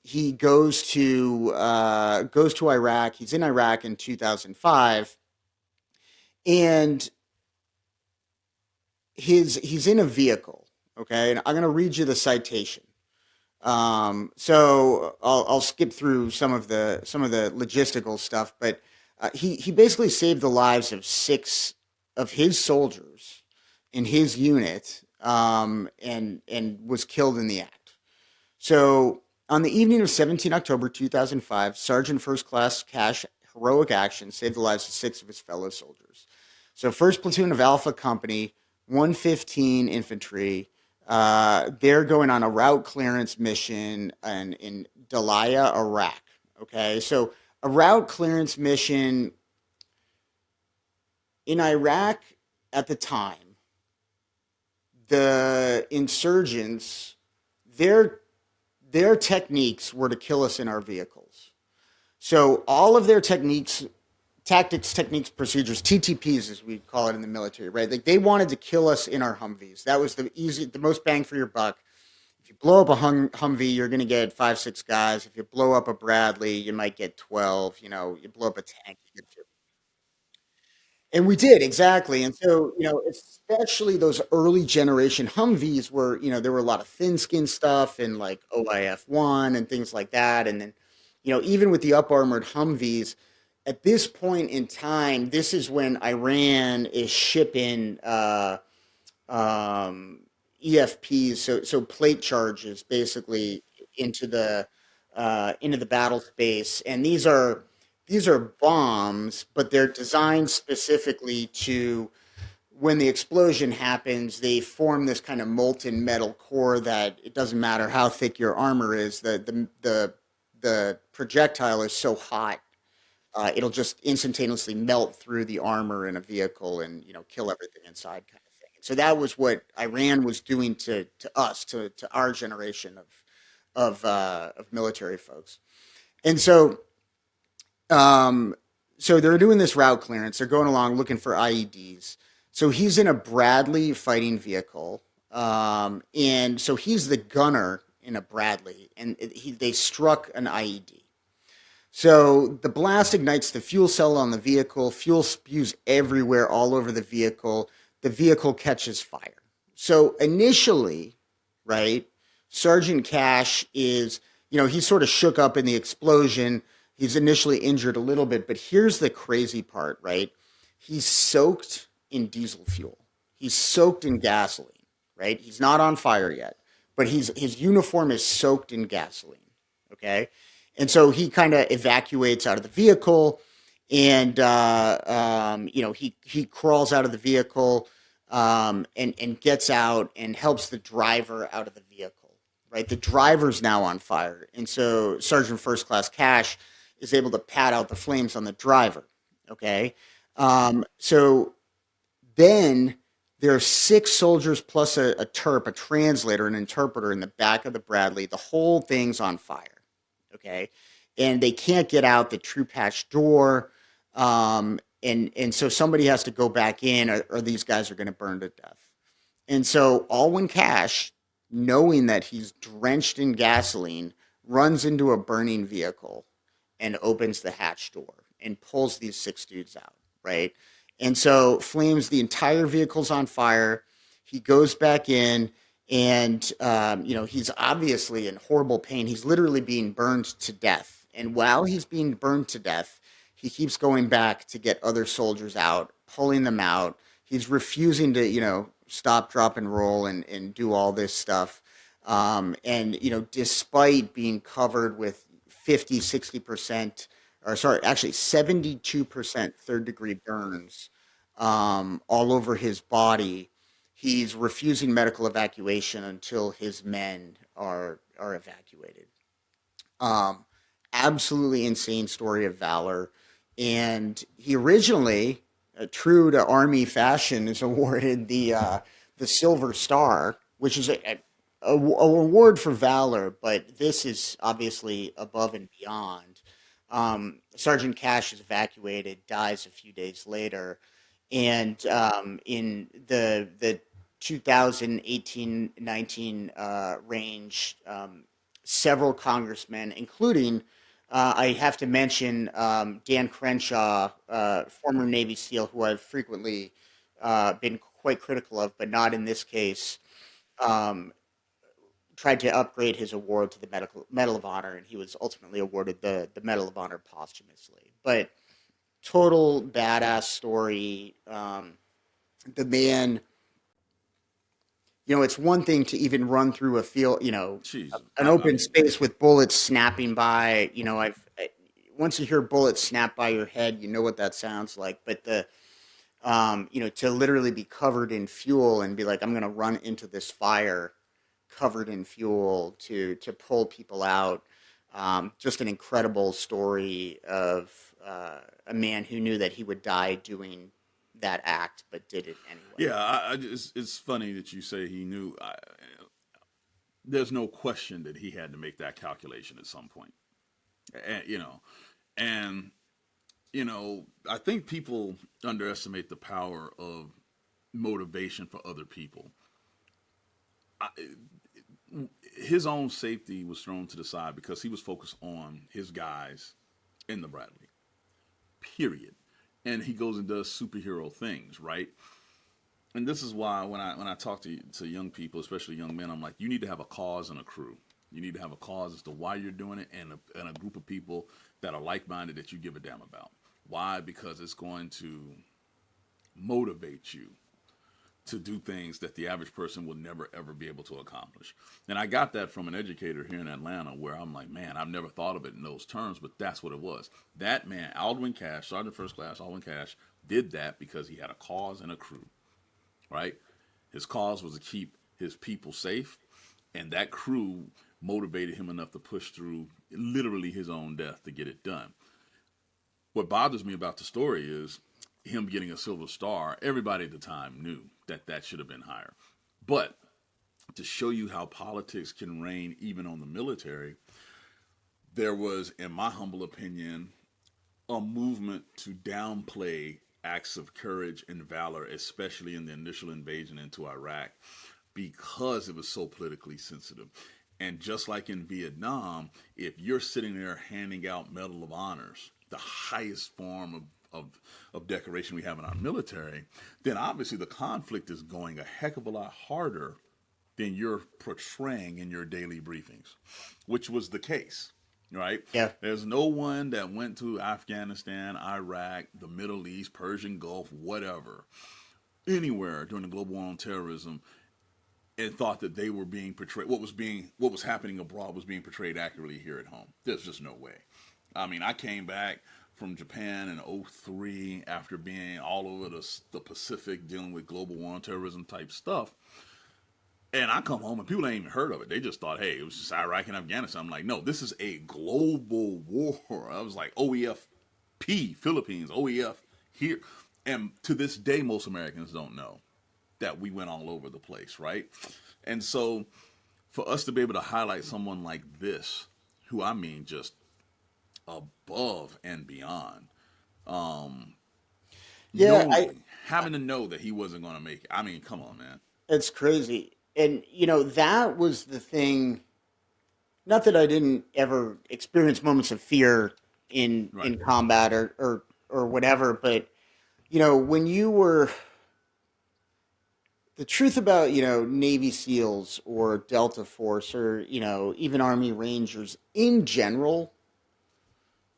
He goes to Iraq. He's in Iraq in 2005, and he's in a vehicle. Okay, and I'm going to read you the citation. So I'll skip through some of the logistical stuff, but he basically saved the lives of 6 of his soldiers in his unit, and was killed in the act. So on the evening of 17 October 2005, Sergeant First Class Cash heroic action saved the lives of 6 of his fellow soldiers. So first platoon of Alpha Company, 115 infantry. They're going on a route clearance mission in Dalia, Iraq. Okay, so a route clearance mission in Iraq at the time, the insurgents, their their techniques were to kill us in our vehicles. So all of their tactics, techniques, procedures, TTPs as we call it in the military, right? Like they wanted to kill us in our Humvees. That was the most bang for your buck. If you blow up a Humvee, you're going to get 5, 6 guys. If you blow up a Bradley, you might get 12. You blow up a tank, you get 2. And we did exactly. And so, especially those early generation Humvees were, there were a lot of thin skin stuff and like OIF1 and things like that. And then, even with the up armored Humvees, at this point in time, this is when Iran is shipping um, EFPs, so plate charges, basically into the battle space, and these are bombs, but they're designed specifically to when the explosion happens, they form this kind of molten metal core that it doesn't matter how thick your armor is, the projectile is so hot it'll just instantaneously melt through the armor in a vehicle and kill everything inside, kind of thing. So that was what Iran was doing to us, to our generation of military folks. And um, so they're doing this route clearance. They're going along looking for IEDs. So he's in a Bradley fighting vehicle, and so he's the gunner in a Bradley, and they struck an IED. So the blast ignites the fuel cell on the vehicle. Fuel spews everywhere, all over the vehicle. The vehicle catches fire. So initially, right, Sergeant Cash he's sort of shook up in the explosion. He's initially injured a little bit, but here's the crazy part, right? He's soaked in diesel fuel. He's soaked in gasoline, right? He's not on fire yet, but his uniform is soaked in gasoline. Okay, and so he kind of evacuates out of the vehicle, and he crawls out of the vehicle, and gets out and helps the driver out of the vehicle. Right, the driver's now on fire, and so Sergeant First Class Cash is able to pat out the flames on the driver. Okay, so then there are 6 soldiers plus a terp, a translator, an interpreter in the back of the Bradley. The whole thing's on fire. Okay, and they can't get out the troop hatch door, and so somebody has to go back in, or these guys are going to burn to death. And so Alwyn Cash, knowing that he's drenched in gasoline, runs into a burning vehicle and opens the hatch door and pulls these 6 dudes out, right? And so flames, the entire vehicle's on fire. He goes back in, and he's obviously in horrible pain. He's literally being burned to death. And while he's being burned to death, he keeps going back to get other soldiers out, pulling them out. He's refusing to, stop, drop, and roll and do all this stuff. And, despite being covered with 50, 60%, or sorry, actually 72% third degree burns all over his body, he's refusing medical evacuation until his men are evacuated. Um, Absolutely insane story of valor. And he originally, true to Army fashion, is awarded the Silver Star, which is a award for valor, but this is obviously above and beyond. Sergeant Cash is evacuated, dies a few days later, and in the 2018-19 range, several congressmen, including I have to mention Dan Crenshaw, former Navy SEAL, who I've frequently been quite critical of, but not in this case. Um, Tried to upgrade his award to the Medal of Honor, and he was ultimately awarded the Medal of Honor posthumously. But total badass story. The man, it's one thing to even run through a field, Jeez, an open space with bullets snapping by. Once you hear bullets snap by your head, you know what that sounds like. But to literally be covered in fuel and be like, I'm going to run into this fire covered in fuel to pull people out. Just an incredible story of a man who knew that he would die doing that act, but did it anyway. yeah. It's funny that you say he knew. There's no question that he had to make that calculation at some point, and, and I think people underestimate the power of motivation for other people. I, his own safety was thrown to the side because he was focused on his guys in the Bradley, period. And he goes and does superhero things, right? And this is why when I talk to young people, especially young men, I'm like, you need to have a cause and a crew. You need to have a cause as to why you're doing it, and a group of people that are like minded that you give a damn about. Why? Because it's going to motivate you to do things that the average person will never ever be able to accomplish. And I got that from an educator here in Atlanta where I'm like, man, I've never thought of it in those terms, but that's what it was. That man, Aldwin Cash, Sergeant First Class Aldwin Cash, did that because he had a cause and a crew, right? His cause was to keep his people safe, and that crew motivated him enough to push through literally his own death to get it done. What bothers me about the story is him getting a Silver Star. Everybody at the time knew that that should have been higher. But to show you how politics can reign even on the military, there was, in my humble opinion, a movement to downplay acts of courage and valor, especially in the initial invasion into Iraq, because it was so politically sensitive. And just like in Vietnam, if you're sitting there handing out Medal of Honors, the highest form of decoration we have in our military, then obviously the conflict is going a heck of a lot harder than you're portraying in your daily briefings, which was the case, right? Yeah. There's no one that went to Afghanistan, Iraq, the Middle East, Persian Gulf, whatever, anywhere during the global war on terrorism and thought that they were being portrayed, what was happening abroad was being portrayed accurately here at home. There's just no way. I mean, I came back from Japan in '03 after being all over the Pacific dealing with global war on terrorism type stuff. And I come home and people ain't even heard of it. They just thought, hey, it was just Iraq and Afghanistan. I'm like, no, this is a global war. I was like, OEF-P, Philippines, OEF here. And to this day, most Americans don't know that we went all over the place, right? And so for us to be able to highlight someone like this, who I mean just above and beyond, Yeah, I having to know that he wasn't going to make it. I mean, come on, man. it's crazy. And that was the thing, not that I didn't ever experience moments of fear Right. in combat or whatever, but when you were the truth about Navy SEALs or Delta Force or even Army Rangers in general,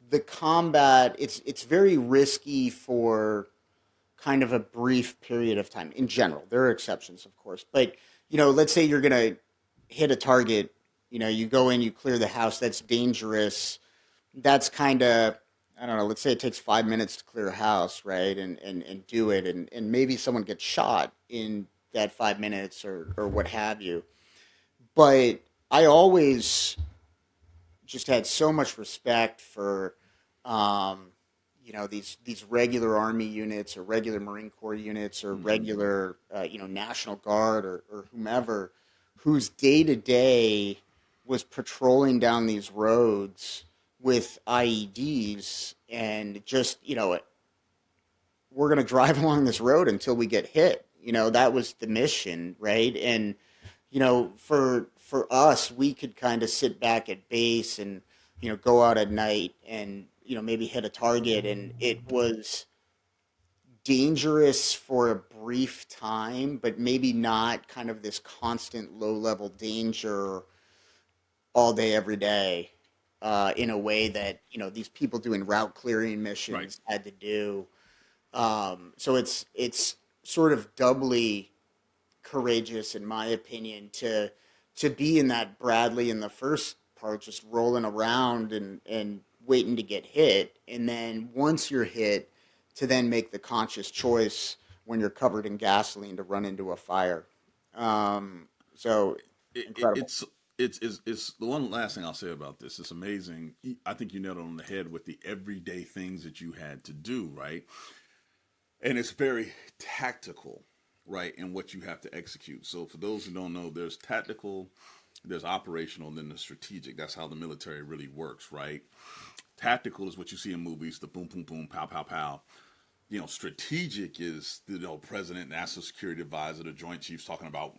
the combat it's very risky for kind of a brief period of time in general. There are exceptions, of course, but let's say you're gonna hit a target. You go in, you clear the house. That's dangerous. That's kind of, I don't know. Let's say it takes 5 minutes to clear a house, right? And do it, and maybe someone gets shot in that 5 minutes or what have you. But I always just had so much respect for um, these regular Army units or regular Marine Corps units or Mm-hmm. regular National Guard or whomever, whose day to day was patrolling down these roads with IEDs and just we're going to drive along this road until we get hit. That was the mission, right? And for us, we could kind of sit back at base and go out at night and maybe hit a target, and it was dangerous for a brief time, but maybe not kind of this constant low level danger all day every day, in a way that these people doing route clearing Right. missions had to do. So it's sort of doubly courageous, in my opinion, to be in that Bradley in the first part, just rolling around and waiting to get hit, and then once you're hit, to then make the conscious choice when you're covered in gasoline to run into a fire. So it, it, incredible. it's it's the one last thing I'll say about this. It's amazing. I think you nailed it on the head with the everyday things that you had to do, right? And it's very tactical, right, in what you have to execute. So for those who don't know, there's tactical, there's operational, and then there's strategic. That's how the military really works, right? Tactical is what you see in movies, the boom, boom, boom, pow, pow, pow. Strategic is the president, national security advisor, the Joint Chiefs talking about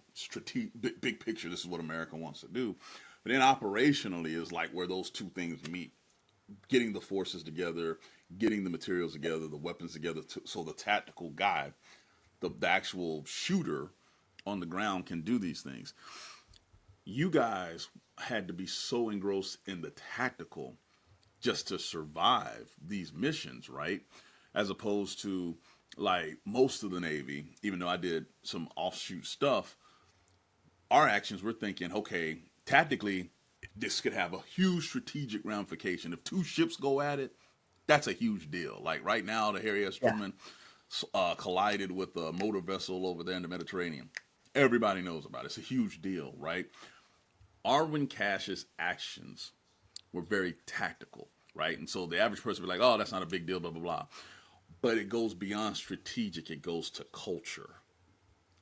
big picture. This is what America wants to do. But then operationally is like where those two things meet, getting the forces together, getting the materials together, the weapons together, so the tactical guy, the actual shooter on the ground can do these things. You guys had to be so engrossed in the tactical just to survive these missions, right? As opposed to like most of the Navy, even though I did some offshoot stuff, our actions we're thinking, okay, tactically, this could have a huge strategic ramification. If two ships go at it, that's a huge deal. Like right now, the Harry S. Truman collided with a motor vessel over there in the Mediterranean. Everybody knows about it. It's a huge deal, right? Arwin Cash's actions were very tactical, right? And so the average person would be like, oh, that's not a big deal, blah, blah, blah. But it goes beyond strategic. It goes to culture.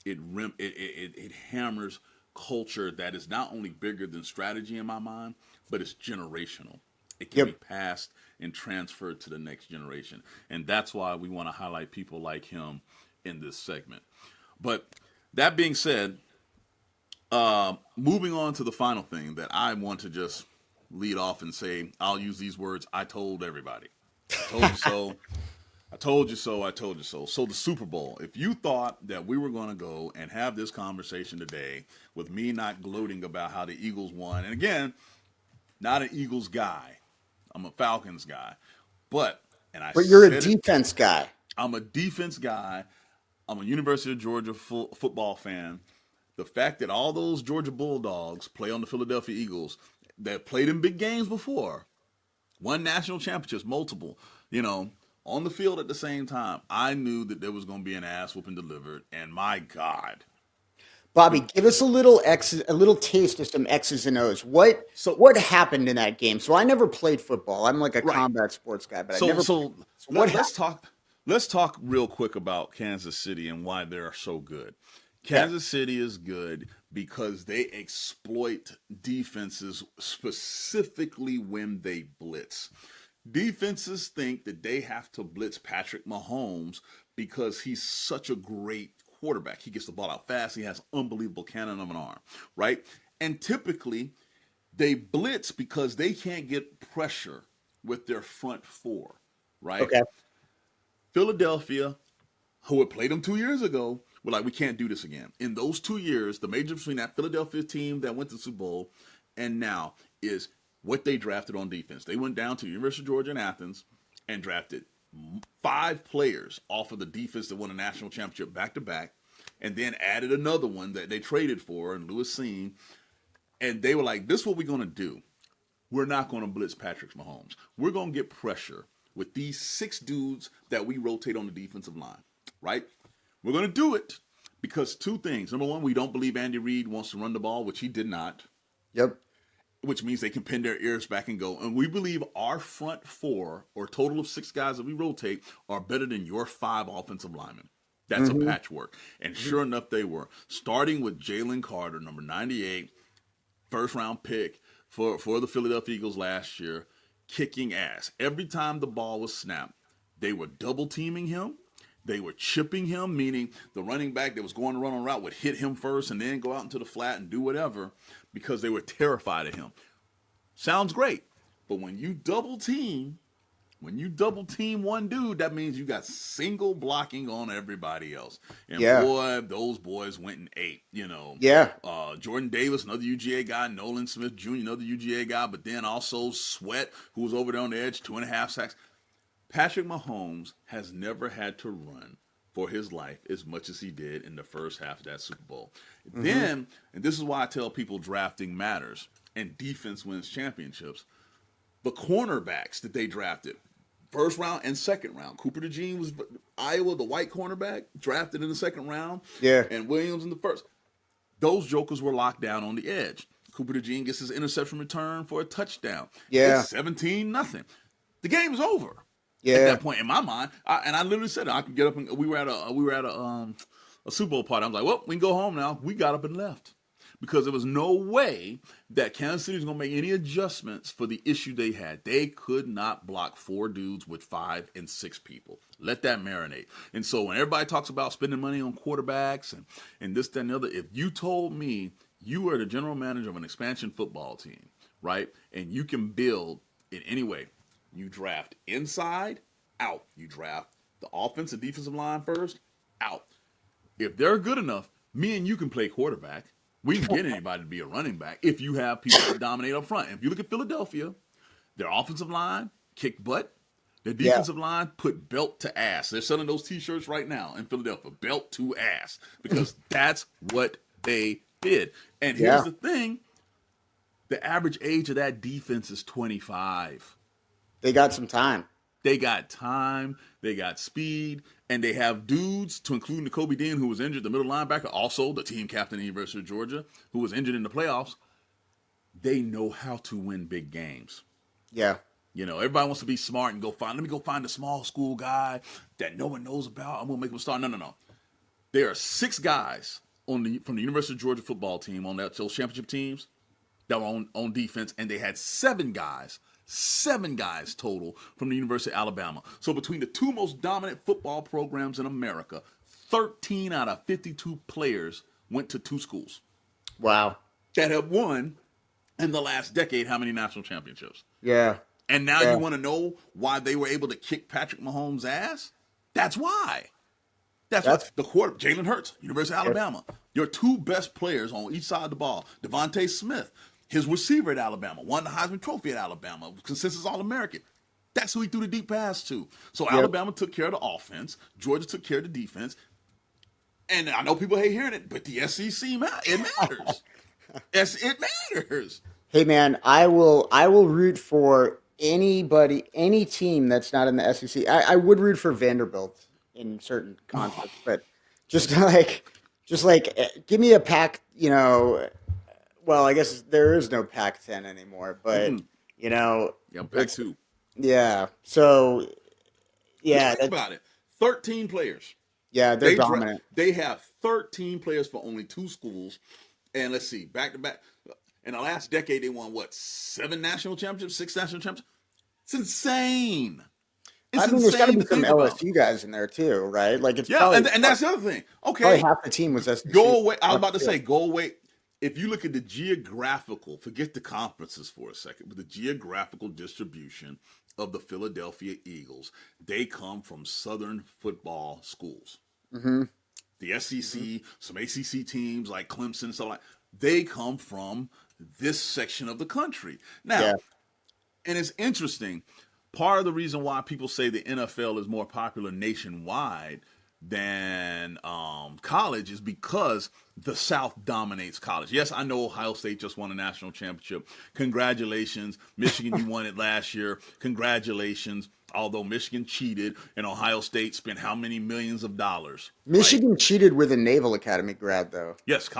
It hammers culture that is not only bigger than strategy in my mind, but it's generational. It can be passed and transferred to the next generation. And that's why we want to highlight people like him in this segment. But that being said, moving on to the final thing that I want to just lead off and say, I'll use these words. I told everybody. I told you so. I told you so. I told you so. So the Super Bowl, if you thought that we were going to go and have this conversation today with me not gloating about how the Eagles won, and again, not an Eagles guy. I'm a Falcons guy. But you're a defense guy. I'm a defense guy. I'm a University of Georgia football fan. The fact that all those Georgia Bulldogs play on the Philadelphia Eagles that played in big games before, won national championships, multiple, on the field at the same time, I knew that there was going to be an ass whooping delivered, and my God. Bobby, give us a little taste of some X's and O's. What happened in that game? So I never played football. I'm like a combat sports guy, but I never. Let's talk real quick about Kansas City and why they're so good. Kansas City is good because they exploit defenses specifically when they blitz. Defenses think that they have to blitz Patrick Mahomes because he's such a great quarterback. He gets the ball out fast. He has an unbelievable cannon of an arm, right? And typically, they blitz because they can't get pressure with their front four, right? Okay. Philadelphia, who had played them 2 years ago, were like, we can't do this again. In those 2 years, the major between that Philadelphia team that went to the Super Bowl and now is what they drafted on defense. They went down to University of Georgia in Athens and drafted 5 players off of the defense that won a national championship back-to-back, and then added another one that they traded for, and Louis Sean. And they were like, this is what we're going to do. We're not going to blitz Patrick Mahomes. We're going to get pressure with these 6 dudes that we rotate on the defensive line, right? We're going to do it because 2 things. Number one, we don't believe Andy Reid wants to run the ball, which he did not. Yep. Which means they can pin their ears back and go. And we believe our front 4, or total of 6 guys that we rotate, are better than your 5 offensive linemen. That's a patchwork. And sure enough, they were. Starting with Jalen Carter, number 98, first-round pick for the Philadelphia Eagles last year, kicking ass. Every time the ball was snapped, they were double-teaming him. They were chipping him, meaning the running back that was going to run on route would hit him first and then go out into the flat and do whatever because they were terrified of him. Sounds great, but when you double team one dude, that means you got single blocking on everybody else. And boy, those boys went and ate, Jordan Davis, another UGA guy, Nolan Smith Jr., another UGA guy, but then also Sweat, who was over there on the edge, 2.5 sacks. Patrick Mahomes has never had to run for his life as much as he did in the first half of that Super Bowl. Then, and this is why I tell people drafting matters and defense wins championships, the cornerbacks that they drafted, first round and second round. Cooper DeJean was Iowa, the white cornerback, drafted in the second round. Yeah. And Williams in the first. Those jokers were locked down on the edge. Cooper DeJean gets his interception return for a touchdown. Yeah. It's 17-0. The game is over. Yeah. At that point, in my mind, I literally said I could get up and we were at a Super Bowl party. I was like, well, we can go home now. We got up and left because there was no way that Kansas City was going to make any adjustments for the issue they had. They could not block 4 dudes with 5 and 6 people. Let that marinate. And so when everybody talks about spending money on quarterbacks and this, that, and the other, if you told me you were the general manager of an expansion football team, right, and you can build in any way, you draft inside, out. You draft the offensive defensive line first, out. If they're good enough, me and you can play quarterback. We can get anybody to be a running back if you have people that dominate up front. If you look at Philadelphia, their offensive line kicked butt. Their defensive line put belt to ass. They're selling those T-shirts right now in Philadelphia, belt to ass, because that's what they did. And here's the thing. The average age of that defense is 25. They got some time. They got time, they got speed, and they have dudes, to include Nakobe Dean, who was injured, the middle linebacker, also the team captain of the University of Georgia, who was injured in the playoffs. They know how to win big games. Yeah. You know, everybody wants to be smart and let me go find a small school guy that no one knows about. I'm going to make him start. No. There are 6 guys from the University of Georgia football team on those championship teams that were on defense, and they had 7 guys total from the University of Alabama. So between the 2 most dominant football programs in America, 13 out of 52 players went to 2 schools. Wow. That have won in the last decade how many national championships? Yeah. And now you want to know why they were able to kick Patrick Mahomes' ass? That's why. That's why. The quarterback, Jalen Hurts, University of Alabama. Your 2 best players on each side of the ball, Devontae Smith, his receiver at Alabama, won the Heisman Trophy at Alabama, consensus All-American. That's who he threw the deep pass to. So Alabama took care of the offense. Georgia took care of the defense. And I know people hate hearing it, but the SEC, it matters. It matters. Hey, man, I will root for any team that's not in the SEC. I would root for Vanderbilt in certain concepts, but just like give me a pack, well, I guess there is no Pac-10 anymore, but Pac-2. Yeah. So think about it. 13 players. Yeah, they're dominant. They have 13 players for only 2 schools, and let's see, back to back. In the last decade, they won 7 national championships, 6 national championships. It's insane. There's got to be some LSU guys in there too, right? Like it's and that's the other thing. Okay, probably half the team was SEC. Go away. I was about to say, go away. If you look at the geographical, forget the conferences for a second, but the geographical distribution of the Philadelphia Eagles, they come from Southern football schools. Mm-hmm. The SEC, some ACC teams like Clemson and stuff like that, they come from this section of the country. Now, and it's interesting, part of the reason why people say the NFL is more popular nationwide than college is because the South dominates college. Yes, I know Ohio State just won a national championship. Congratulations. Michigan, you won it last year. Congratulations. Although Michigan cheated and Ohio State spent how many millions of dollars? Michigan cheated with a Naval Academy grad, though. Yes,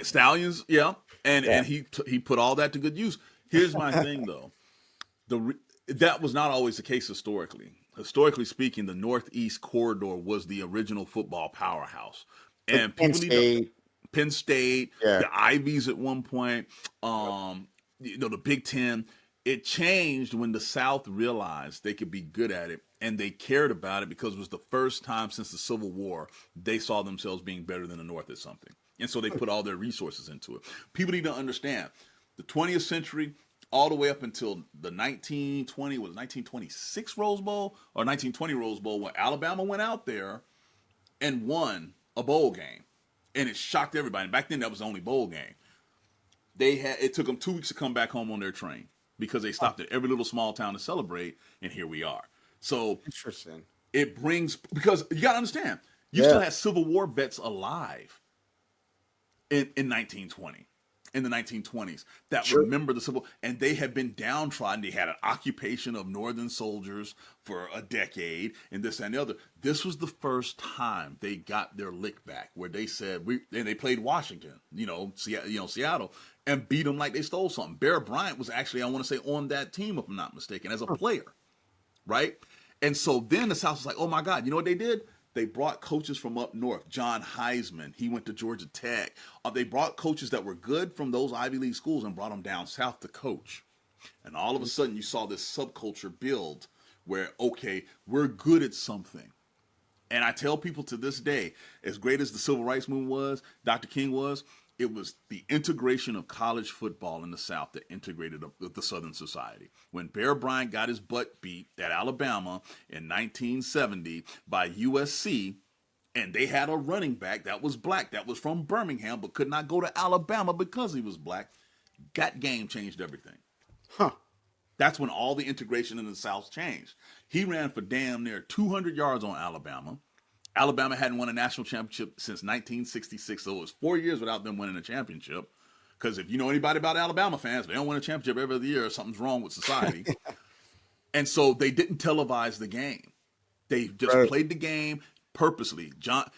Stallions, and he put all that to good use. Here's my thing, though. That was not always the case historically. Historically speaking, the Northeast Corridor was the original football powerhouse. And Penn State, the Ivies at one point, the Big Ten. It changed when the South realized they could be good at it, and they cared about it because it was the first time since the Civil War they saw themselves being better than the North at something. And so they put all their resources into it. People need to understand the 20th century all the way up until the 1926 Rose Bowl or 1920 Rose Bowl, when Alabama went out there and won a bowl game, and it shocked everybody. And back then, that was the only bowl game. It took them 2 weeks to come back home on their train because they stopped at every little small town to celebrate, and here we are. So interesting. It brings, because you got to understand, you still had Civil War vets alive in 1920. In the 1920s that remember the Civil, and they had been downtrodden. They had an occupation of Northern soldiers for a decade, and this and the other. This was the first time they got their lick back, where they said and they played Washington, Seattle, and beat them like they stole something. Bear Bryant was actually, I want to say, on that team, if I'm not mistaken, as a player, right? And so then the South was like, oh my God, you know what they did? They brought coaches from up north. John Heisman, he went to Georgia Tech. They brought coaches that were good from those Ivy League schools and brought them down south to coach. And all of a sudden, you saw this subculture build where, okay, we're good at something. And I tell people to this day, as great as the civil rights movement was, Dr. King was, it was the integration of college football in the South that integrated the Southern society. When Bear Bryant got his butt beat at Alabama in 1970 by USC, and they had a running back that was black, that was from Birmingham, but could not go to Alabama because he was black, that game changed everything. Huh. That's when all the integration in the South changed. He ran for damn near 200 yards on Alabama. Alabama hadn't won a national championship since 1966, so it was 4 years without them winning a championship. Because if you know anybody about Alabama fans, they don't win a championship every other year. Something's wrong with society. And so they didn't televise the game. They just played the game purposely. John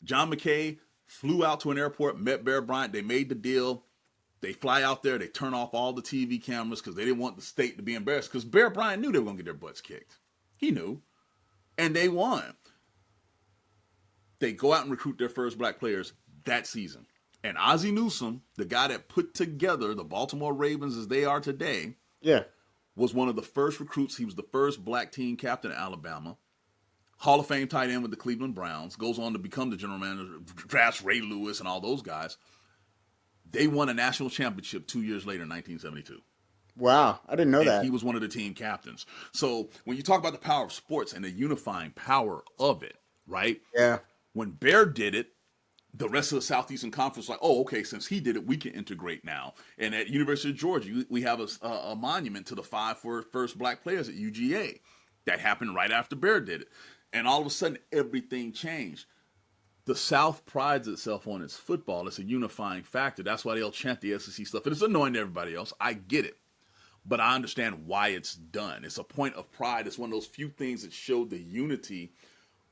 McKay flew out to an airport, met Bear Bryant. They made the deal. They fly out there. They turn off all the TV cameras because they didn't want the state to be embarrassed. Because Bear Bryant knew they were going to get their butts kicked. He knew. And they won. They go out and recruit their first black players that season. And Ozzie Newsome, the guy that put together the Baltimore Ravens as they are today, was one of the first recruits. He was the first black team captain at Alabama. Hall of Fame tight end with the Cleveland Browns. Goes on to become the general manager, drafts Ray Lewis and all those guys. They won a national championship 2 years later in 1972. Wow, I didn't know that. He was one of the team captains. So when you talk about the power of sports and the unifying power of it, right? Yeah. When Bear did it, the rest of the Southeastern Conference was like, oh, okay, since he did it, we can integrate now. And at University of Georgia, we have a monument to the first black players at UGA. That happened right after Bear did it. And all of a sudden, everything changed. The South prides itself on its football. It's a unifying factor. That's why they'll chant the SEC stuff. And it's annoying to everybody else. I get it. But I understand why it's done. It's a point of pride. It's one of those few things that showed the unity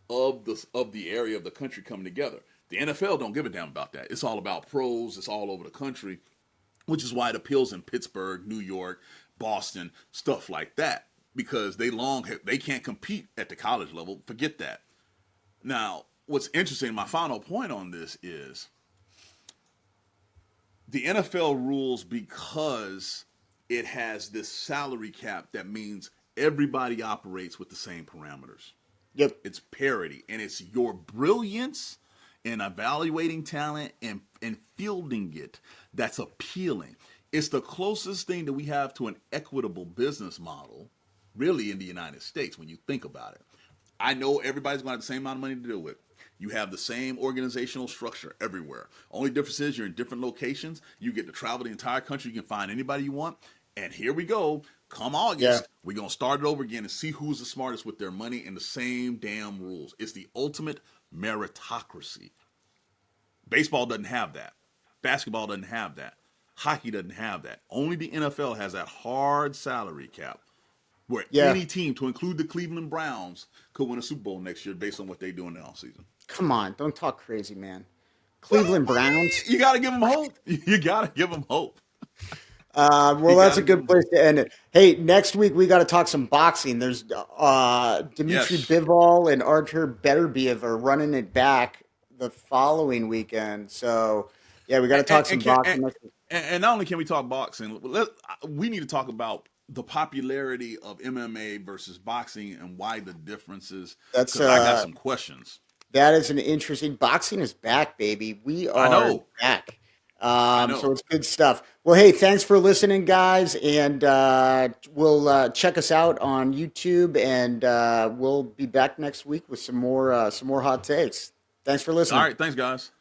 of the area of the country coming together. The NFL don't give a damn about that. It's all about pros. It's all over the country, which is why it appeals in Pittsburgh, New York, Boston, stuff like that, because they can't compete at the college level. Forget that. Now, what's interesting, my final point on this is the NFL rules, because it has this salary cap that means everybody operates with the same parameters. Yep. It's parity, and it's your brilliance in evaluating talent and fielding it that's appealing. It's the closest thing that we have to an equitable business model, really, in the United States, when you think about it. I know everybody's going to have the same amount of money to deal with. You have the same organizational structure everywhere. Only difference is you're in different locations. You get to travel the entire country. You can find anybody you want. And here we go. Come August, we're going to start it over again and see who's the smartest with their money and the same damn rules. It's the ultimate meritocracy. Baseball doesn't have that. Basketball doesn't have that. Hockey doesn't have that. Only the NFL has that hard salary cap where any team, to include the Cleveland Browns, could win a Super Bowl next year based on what they do in the offseason. Come on, don't talk crazy, man. Cleveland Browns. You got to give them hope. You got to give them hope. Well, that's a good place to end it. Hey, next week we got to talk some boxing. There's Dimitri Bivol and Artur Beterbiev are running it back the following weekend. So, yeah, we got to talk some boxing. And not only can we talk boxing, we need to talk about the popularity of MMA versus boxing and why the differences. Because I got some questions. That is an interesting. Boxing is back, baby. We are back. So it's good stuff. Well, hey, thanks for listening, guys, and we'll check us out on YouTube, and we'll be back next week with some more hot takes. Thanks for listening. All right, thanks, guys.